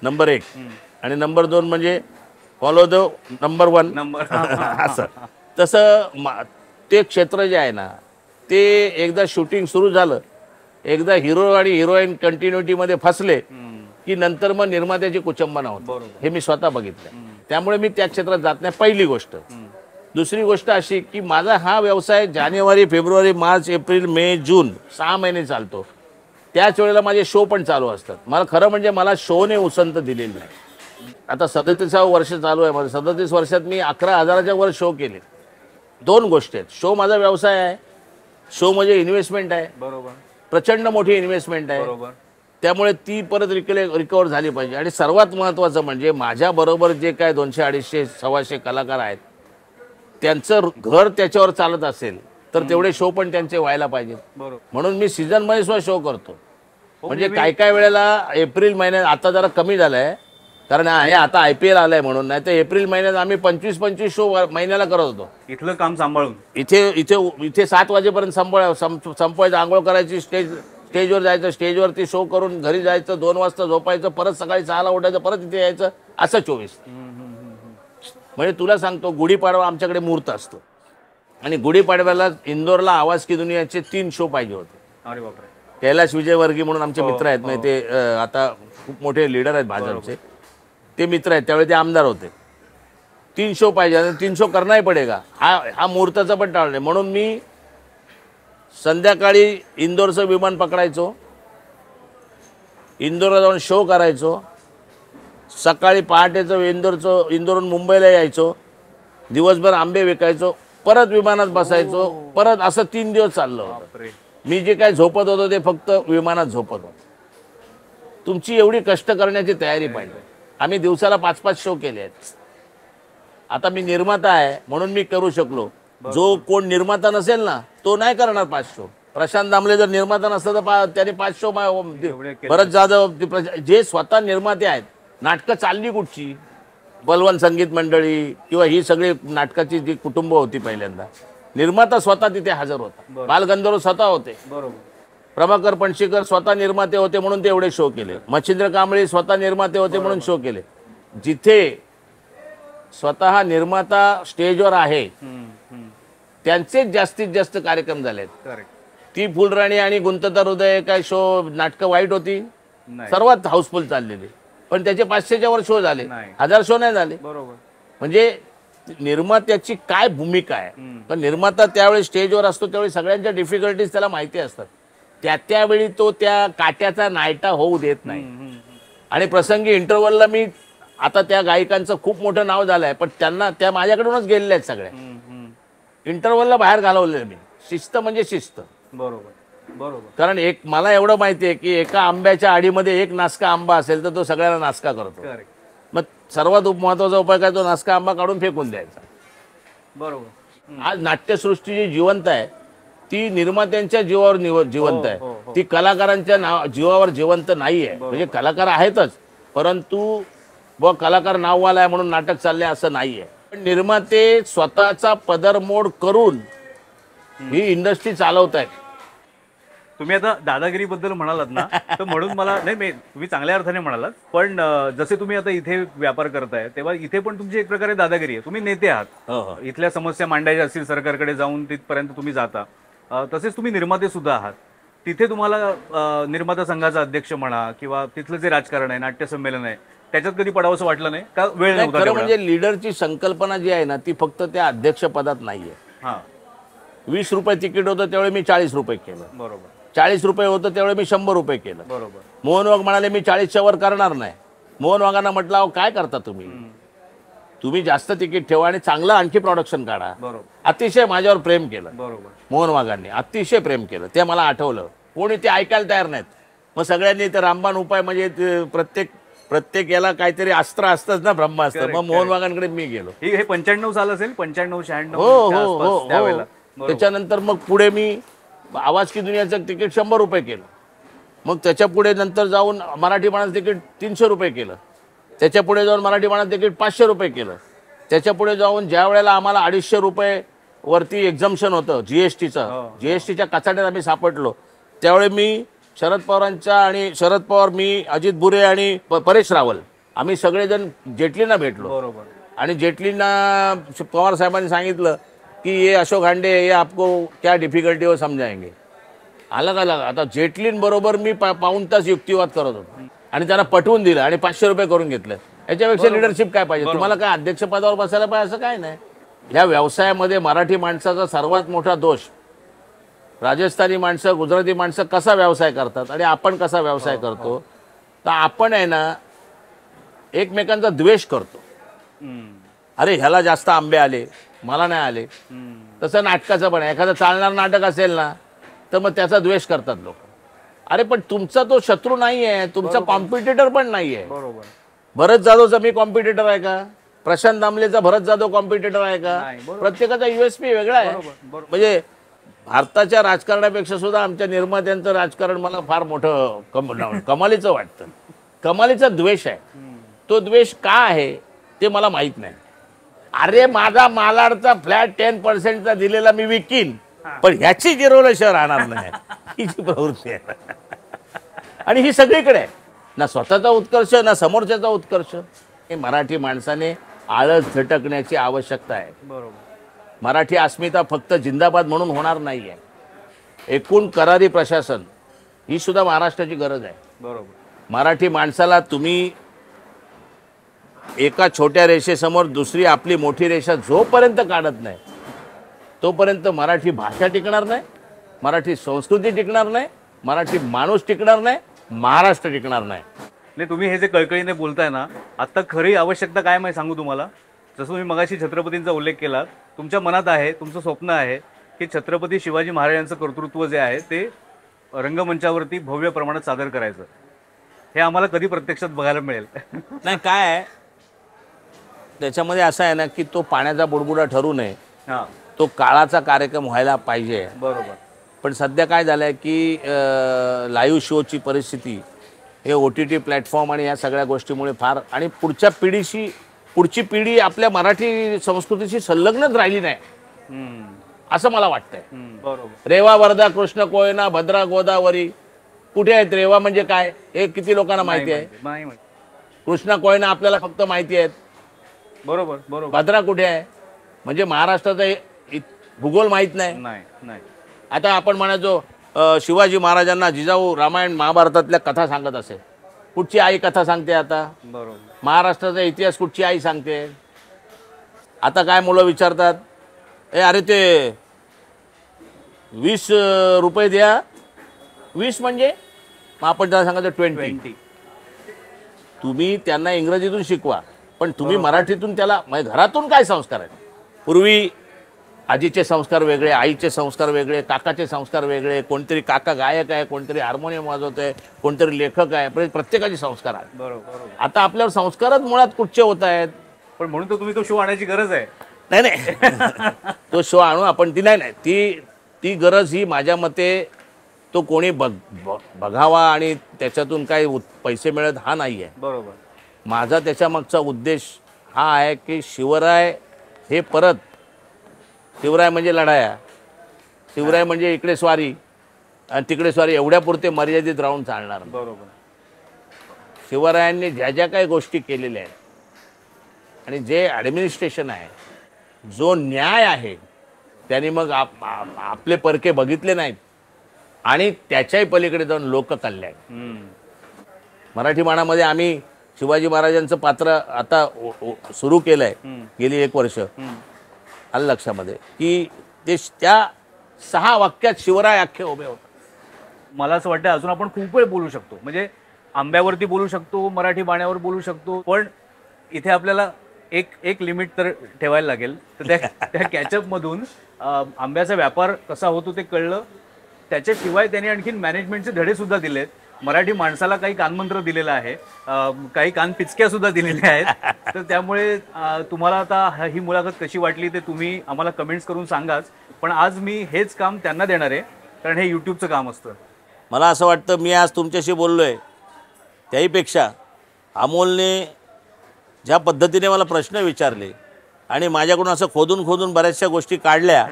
नंबर 1 आणि नंबर 2 म्हणजे फॉलो द नंबर 1 असं. तसं ते क्षेत्र जे आहे ना ते एकदा शूटिंग सुरू झालं, एकदा हिरो आणि हिरोईन कंटिन्युटीमध्ये फसले की नंतर मग निर्मात्याची कुचंबना होते. हे मी स्वतः बघितलं. त्यामुळे मी त्या क्षेत्रात जात नाही, पहिली गोष्ट. दुसरी गोष्ट अशी की माझा हा व्यवसाय जानेवारी, फेब्रुवारी, मार्च, एप्रिल, मे, जून 6 महिने चालतो. त्याच वेळेला माझे शो पण चालू असतात. मला खरं म्हणजे मला शोने उसंत दिलेली नाही. आता 37वे वर्ष चालू आहे माझं. 37 वर्षात मी 11,000च्या वर शो केले. 2 गोष्टी आहेत. शो माझा व्यवसाय आहे, शो म्हणजे इन्व्हेस्टमेंट आहे. बरोबर. प्रचंड मोठी इन्व्हेस्टमेंट आहे. बरोबर. त्यामुळे ती परत रिकवर झाली पाहिजे. आणि सर्वात महत्त्वाचं म्हणजे माझ्याबरोबर जे काय 200, 250, 125 कलाकार आहेत त्यांचं घर त्याच्यावर चालत असेल तर तेवढे शो पण त्यांचे व्हायला पाहिजेत. म्हणून मी सीझनमध्ये सुद्धा शो करतो. म्हणजे काय वेळेला एप्रिल महिन्यात, आता जरा कमी झालंय कारण हे आता IPL आलंय म्हणून, नाही तर एप्रिल महिन्यात आम्ही 25-25 शो महिन्याला करत होतो. इथलं काम सांभाळून इथे 7 वाजेपर्यंत संपवायचं, आंघोळ करायची, स्टेजवर जायचं, स्टेजवरती शो करून घरी जायचं, 2 वाजता झोपायचं, परत सकाळी 6ला उठायचं, परत इथे यायचं, असं 24. म्हणजे तुला सांगतो गुढीपाडवा आमच्याकडे मुहूर्त असतो आणि गुढीपाडव्याला इंदोरला आवाज की दुनियाचे 3 शो पाहिजे होते. अरे बापरे. कैलाश विजयवर्गीय म्हणून आमचे मित्र आहेत, म्हणजे ते आता खूप मोठे लीडर आहेत भाजपचे, ते मित्र आहेत, त्यावेळी ते आमदार होते. 3 शो पाहिजे आणि 3 शो करणाही पडेगा. हा मुहूर्ताचा पण टाळले. म्हणून मी संध्याकाळी इंदोरचं विमान पकडायचो, इंदोरला जाऊन शो करायचो, सकाळी पहाटेचं इंदोरहून मुंबईला यायचो, दिवसभर आंबे विकायचो, परत विमानात बसायचो, परत असं 3 दिवस चाललं होतं. मी जे काय झोपत होतो ते फक्त विमानात झोपत होतो. तुमची एवढी कष्ट करण्याची तयारी पाहिजे. आम्ही दिवसाला 5-5 शो केले आहेत. आता मी निर्माता आहे म्हणून मी करू शकलो. जो कोण निर्माता नसेल ना तो नाही करणार 5 शो. प्रशांत दामले जर निर्माता नसतं तर त्याने 5 शो, भरत जाधव, जे स्वतः निर्माते आहेत. नाटकं चालली कुठची, बलवान संगीत मंडळी किंवा ही सगळी नाटकाची जी कुटुंब होती पहिल्यांदा, निर्माता स्वतः तिथे हजर होता. बालगंधर्व स्वतः होते. प्रभाकर पणशीकर स्वतः निर्माते होते म्हणून ते एवढे शो केले. मच्छिंद्र कांबळे स्वतः निर्माते होते म्हणून शो केले. जिथे स्वतः निर्माता स्टेजवर आहे त्यांचेच जास्तीत जास्त कार्यक्रम झालेत. ती फुलराणी आणि गुंतता हृदय काय शो नाटकं वाईट होती, सर्वात हाऊसफुल चाललेली, पण त्याचे 500च्या वर शो झाले, 1000 शो नाही झाले. म्हणजे निर्मात्याची काय भूमिका आहे. पण निर्माता त्यावेळी स्टेजवर असतो त्यावेळी सगळ्यांच्या डिफिकल्टीज त्याला माहिती असतात. त्यावेळी तो त्या काट्याचा नायटा होऊ देत नाही. आणि प्रसंगी इंटरव्हलला मी आता त्या गायिकांचं खूप मोठं नाव झालंय पण त्या माझ्याकडूनच गेलेल्या आहेत सगळ्या. इंटरव्हलला बाहेर घालवले मी. शिस्त म्हणजे शिस्त. बरोबर. कारण मला एवढं माहिती आहे की एका आंब्याच्या आडीमध्ये एक नासका आंबा असेल तर तो सगळ्यांना नासका करतो. मग सर्वात महत्वाचा उपाय काय, तो नासका आंबा काढून फेकून द्यायचा. बरोबर. आज नाट्यसृष्टी जी जिवंत आहे ती निर्मात्यांच्या जीवावर जिवंत आहे. ती कलाकारांच्या जीवावर जिवंत नाही आहे. म्हणजे कलाकार आहेतच परंतु कलाकार नाववाला आहे म्हणून नाटक चाललंय असं नाहीये. पण निर्माते स्वतःचा पदरमोड करून ही इंडस्ट्री चालवत आहेत. तुम्ही आता दादागिरीबद्दल म्हणालात ना, तर म्हणून मला नाही, तुम्ही चांगल्या अर्थाने म्हणालात, पण जसे तुम्ही आता इथे व्यापार करताय तेव्हा इथे पण तुमची एक प्रकारे दादागिरी आहे. तुम्ही नेते आहात, हो हो इथल्या समस्या मांडायच्या असतील सरकारकडे जाऊन तिथपर्यंत तुम्ही जाता. तसेच तुम्ही निर्माते सुद्धा आहात. तिथे तुम्हाला निर्माता संघाचा अध्यक्ष म्हणा किंवा तिथलं जे राजकारण आहे, नाट्य संमेलन आहे, त्याच्यात कधी पडावंसं वाटलं नाही का? वेळ नाही, नव्हता खरं तेवढा? म्हणजे लीडरची संकल्पना जी आहे ना ती फक्त त्या अध्यक्षपदात नाहीये. हां, 20 रुपये तिकीट होतं त्यावेळी मी 40 रुपये केलं, बरोबर 40 रुपये होतं त्यावेळी मी 100 रुपये केलं. बरोबर. मोहन वाघ म्हणाले मी 40च्या वर करणार नाही. मोहन वाघांना म्हटलं अहो काय करता तुम्ही, तुम्ही जास्त तिकीट ठेवा आणि चांगलं आणखी प्रोडक्शन काढा. बरोबर अतिशय माझ्यावर प्रेम केलं बरोबर. मोहन वाघांनी, अतिशय प्रेम केलं. ते मला आठवलं, कोणी ते ऐकायला तयार नाहीत. मग सगळ्यांनी ते रामबाण उपाय म्हणजे ते प्रत्येक याला काहीतरी अस्त्र असतंच ना, ब्रह्मास्त्र. Correct, मग मोहन वाघांकडे मी गेलो. हे 95 साल असेल, 95-96 हो हो हो त्यावेळेला. हो. त्याच्यानंतर मग पुढे मी आवाज की दुनियाचं तिकीट 100 रुपये केलं. मग त्याच्या पुढे नंतर जाऊन मराठी बाणाचं तिकीट 300 रुपये केलं. त्याच्या पुढे जाऊन मराठी बाणाचं तिकीट 500 रुपये केलं. त्याच्या पुढे जाऊन ज्या वेळेला आम्हाला 250 रुपये वरती एक्झम्पशन होतं जीएसटीचं, जीएसटीच्या कचाट्यात आम्ही सापडलो, त्यावेळी मी शरद पवारांच्या आणि शरद पवार, मी, अजित बुरे आणि परेश रावल आम्ही सगळेजण जेटलींना भेटलो. बरोबर. आणि जेटलींना पवार साहेबांनी सांगितलं की ये अशोक हांडे ये आपको क्या डिफिकल्टी हो समजाएंगे. अलग आता जेटलींबरोबर मी पाऊण तास युक्तिवाद करत होतो आणि त्यांना पटवून दिलं आणि 500 रुपये करून घेतलं. याच्यापेक्षा लिडरशिप काय पाहिजे तुम्हाला? काय अध्यक्षपदावर बसायला पाहिजे असं काय नाही. या व्यवसायामध्ये मराठी माणसाचा सर्वात मोठा दोष, राजस्थानी माणसं, गुजराती माणसं कसा व्यवसाय करतात आणि आपण कसा व्यवसाय करतो, तर आपण आहे ना एकमेकांचा द्वेष करतो. अरे ह्याला जास्त आंबे आले, मला नाही आले. तसं नाटकाचं पण आहे, एखादं चालणार नाटक असेल ना तर मग त्याचा द्वेष करतात लोक. अरे पण तुमचा तो शत्रू नाही आहे, तुमचा कॉम्पिटिटर पण नाही आहे. बरोबर. भरत जाधवचा मी कॉम्पिटिटर आहे का? प्रशांत दामलेचा भरत जाधव कॉम्पिटिटर आहे का? नाही, बरोबर. प्रत्येकाचा युएसपी वेगळा आहे. बरोबर. म्हणजे भारताच्या राजकारणापेक्षा सुद्धा आमच्या निर्मात्यांचं राजकारण मला फार मोठं कमालीचं वाटतं. कमालीचा द्वेष आहे. तो द्वेष का आहे ते मला माहित नाही. अरे माझा मालाडचा फ्लॅट 10% दिलेला मी विकीन, पण ह्याची गिरवलं शहर राहणार नाही, ही जी प्रवृत्ती आहे. आणि ही सगळीकडे आहे, ना स्वतःचा उत्कर्ष ना समोरच्याचा उत्कर्ष. हे मराठी माणसाने आळस झटकण्याची आवश्यकता आहे. बरोबर. मराठी अस्मिता फक्त जिंदाबाद म्हणून होणार नाही आहे. एकूण करारी प्रशासन ही सुद्धा महाराष्ट्राची गरज आहे. बरोबर. मराठी माणसाला तुम्ही एका छोट्या रेषेसमोर दुसरी आपली मोठी रेषा जोपर्यंत काढत नाही तोपर्यंत मराठी भाषा टिकणार नाही, मराठी संस्कृती टिकणार नाही, मराठी माणूस टिकणार नाही, महाराष्ट्र टिकणार नाही. नाही, तुम्ही हे जे कळकळीने बोलताय ना, आता खरी आवश्यकता काय माहिती सांगू तुम्हाला. जसं तुम्ही मगाशी छत्रपतींचा उल्लेख केला, तुमच्या मनात आहे, तुमचं स्वप्न आहे की छत्रपती शिवाजी महाराजांचं कर्तृत्व जे आहे ते रंगमंचावरती भव्य प्रमाणात सादर करायचं. हे आम्हाला कधी प्रत्यक्षात बघायला मिळेल? नाही, काय आहे त्याच्यामध्ये असं आहे ना की तो पाण्याचा बुडबुडा ठरू नये, हां, तो काळाचा कार्यक्रम व्हायला पाहिजे. बरोबर. पण सध्या काय झालं आहे की लाईव्ह शोची परिस्थिती हे OTT प्लॅटफॉर्म आणि या सगळ्या गोष्टीमुळे फार, आणि पुढची पिढी आपल्या मराठी संस्कृतीशी संलग्नच राहिली नाही असं मला वाटतंय. बरोबर. रेवा, वर्धा, कृष्ण, कोयना, भद्रा, गोदावरी कुठे आहेत? रेवा म्हणजे काय हे किती लोकांना माहिती आहे? नाही माहिती. कृष्णा, कोयना आपल्याला फक्त माहिती आहेत. बरोबर बरोबर. भद्रा कुठे आहे म्हणजे महाराष्ट्राचा भूगोल माहीत नाही. नाही नाही. आता आपण म्हणायचो शिवाजी महाराजांना जिजाऊ रामायण महाभारतातल्या कथा सांगत असेल, कुठची आई कथा सांगते? आता बरोबर. महाराष्ट्राचा इतिहास कुठची आई सांगते? आता काय मुलं विचारतात, अरे ते 20 रुपये द्या. 20 म्हणजे मग आपण त्याला सांगायचं 20. तुम्ही त्यांना इंग्रजीतून शिकवा, पण तुम्ही मराठीतून त्याला, म्हणजे घरातून काय संस्कार आहेत? पूर्वी आजीचे संस्कार वेगळे, आईचे संस्कार वेगळे, काकाचे संस्कार वेगळे. कोणतरी काका गायक आहे, कोणतरी हार्मोनियम वाजवत आहे, कोणतरी लेखक आहे. प्रत्येकाचे संस्कार आहेत. बरोबर. आता आपल्यावर संस्कारच मुळात कुठचे होत आहेत. पण म्हणून तर तुम्ही तो शो आणायची गरज आहे. नाही तो शो आणू आपण, ती नाही ती गरज ही माझ्या मते तो कोणी बघावा आणि त्याच्यातून काही पैसे मिळत हा नाही आहे. बरोबर. माझा त्याच्यामागचा उद्देश हा आहे की शिवराय हे परत, शिवराय म्हणजे लढाया, शिवराय म्हणजे इकडे स्वारी, आणि तिकडे सॉरी एवढ्यापुरते मर्यादित राहून चालणार नाही. बरोबर. शिवरायांनी ज्या ज्या काही गोष्टी केलेल्या आहेत आणि जे ॲडमिनिस्ट्रेशन आहे, जो न्याय आहे, त्यांनी मग आपले परके बघितले नाहीत आणि त्याच्याही पलीकडे जाऊन लोककल्याण. मराठी बाणामध्ये आम्ही शिवाजी महाराजांचं पात्र आता सुरू केलं आहे गेली 1 वर्ष. आलं लक्षामध्ये की ते त्या 6 वाक्यात शिवराय अख्खे उभे होते. मला असं वाटतं अजून आपण खूप वेळ बोलू शकतो, म्हणजे आंब्यावरती बोलू शकतो, मराठी बाण्यावर बोलू शकतो, पण इथे आपल्याला एक लिमिट तर ठेवायला लागेल. तर त्या कॅचअपमधून आंब्याचा व्यापार कसा होतो ते कळलं. त्याच्याशिवाय त्यांनी आणखीन मॅनेजमेंटचे धडे सुद्धा दिलेत. मराठी माणसाला काही कानमंत्र दिलेला आहे, काही कान पिचक्या सुद्धा दिलेल्या आहेत. तर त्यामुळे तुम्हाला आता ही मुलाखत कशी वाटली ते तुम्ही आम्हाला कमेंट्स करून सांगाच. पण आज मी हेच काम त्यांना देणार आहे, कारण हे यूट्यूबचं काम असतं. मला असं वाटतं मी आज तुमच्याशी बोललो आहे त्याहीपेक्षा अमोलने ज्या पद्धतीने मला प्रश्न विचारले आणि माझ्याकडून असं खोदून बऱ्याचशा गोष्टी काढल्या,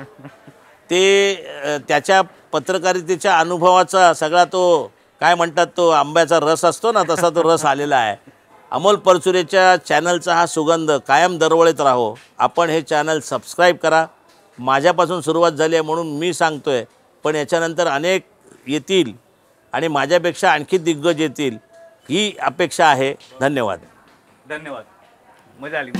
ते त्याच्या पत्रकारितेच्या अनुभवाचा सगळा तो काय म्हणतात तो आंब्याचा रस असतो ना, तसा तो रस आलेला आहे. अमोल परचुरेच्या चॅनलचा हा सुगंध कायम दरवळत राहो. आपण हे चॅनल सबस्क्राईब करा. माझ्यापासून सुरुवात झाली आहे म्हणून मी सांगतोय, पण याच्यानंतर अनेक येतील आणि माझ्यापेक्षा आणखी दिग्गज येतील ही अपेक्षा आहे. धन्यवाद. धन्यवाद. मजा आली.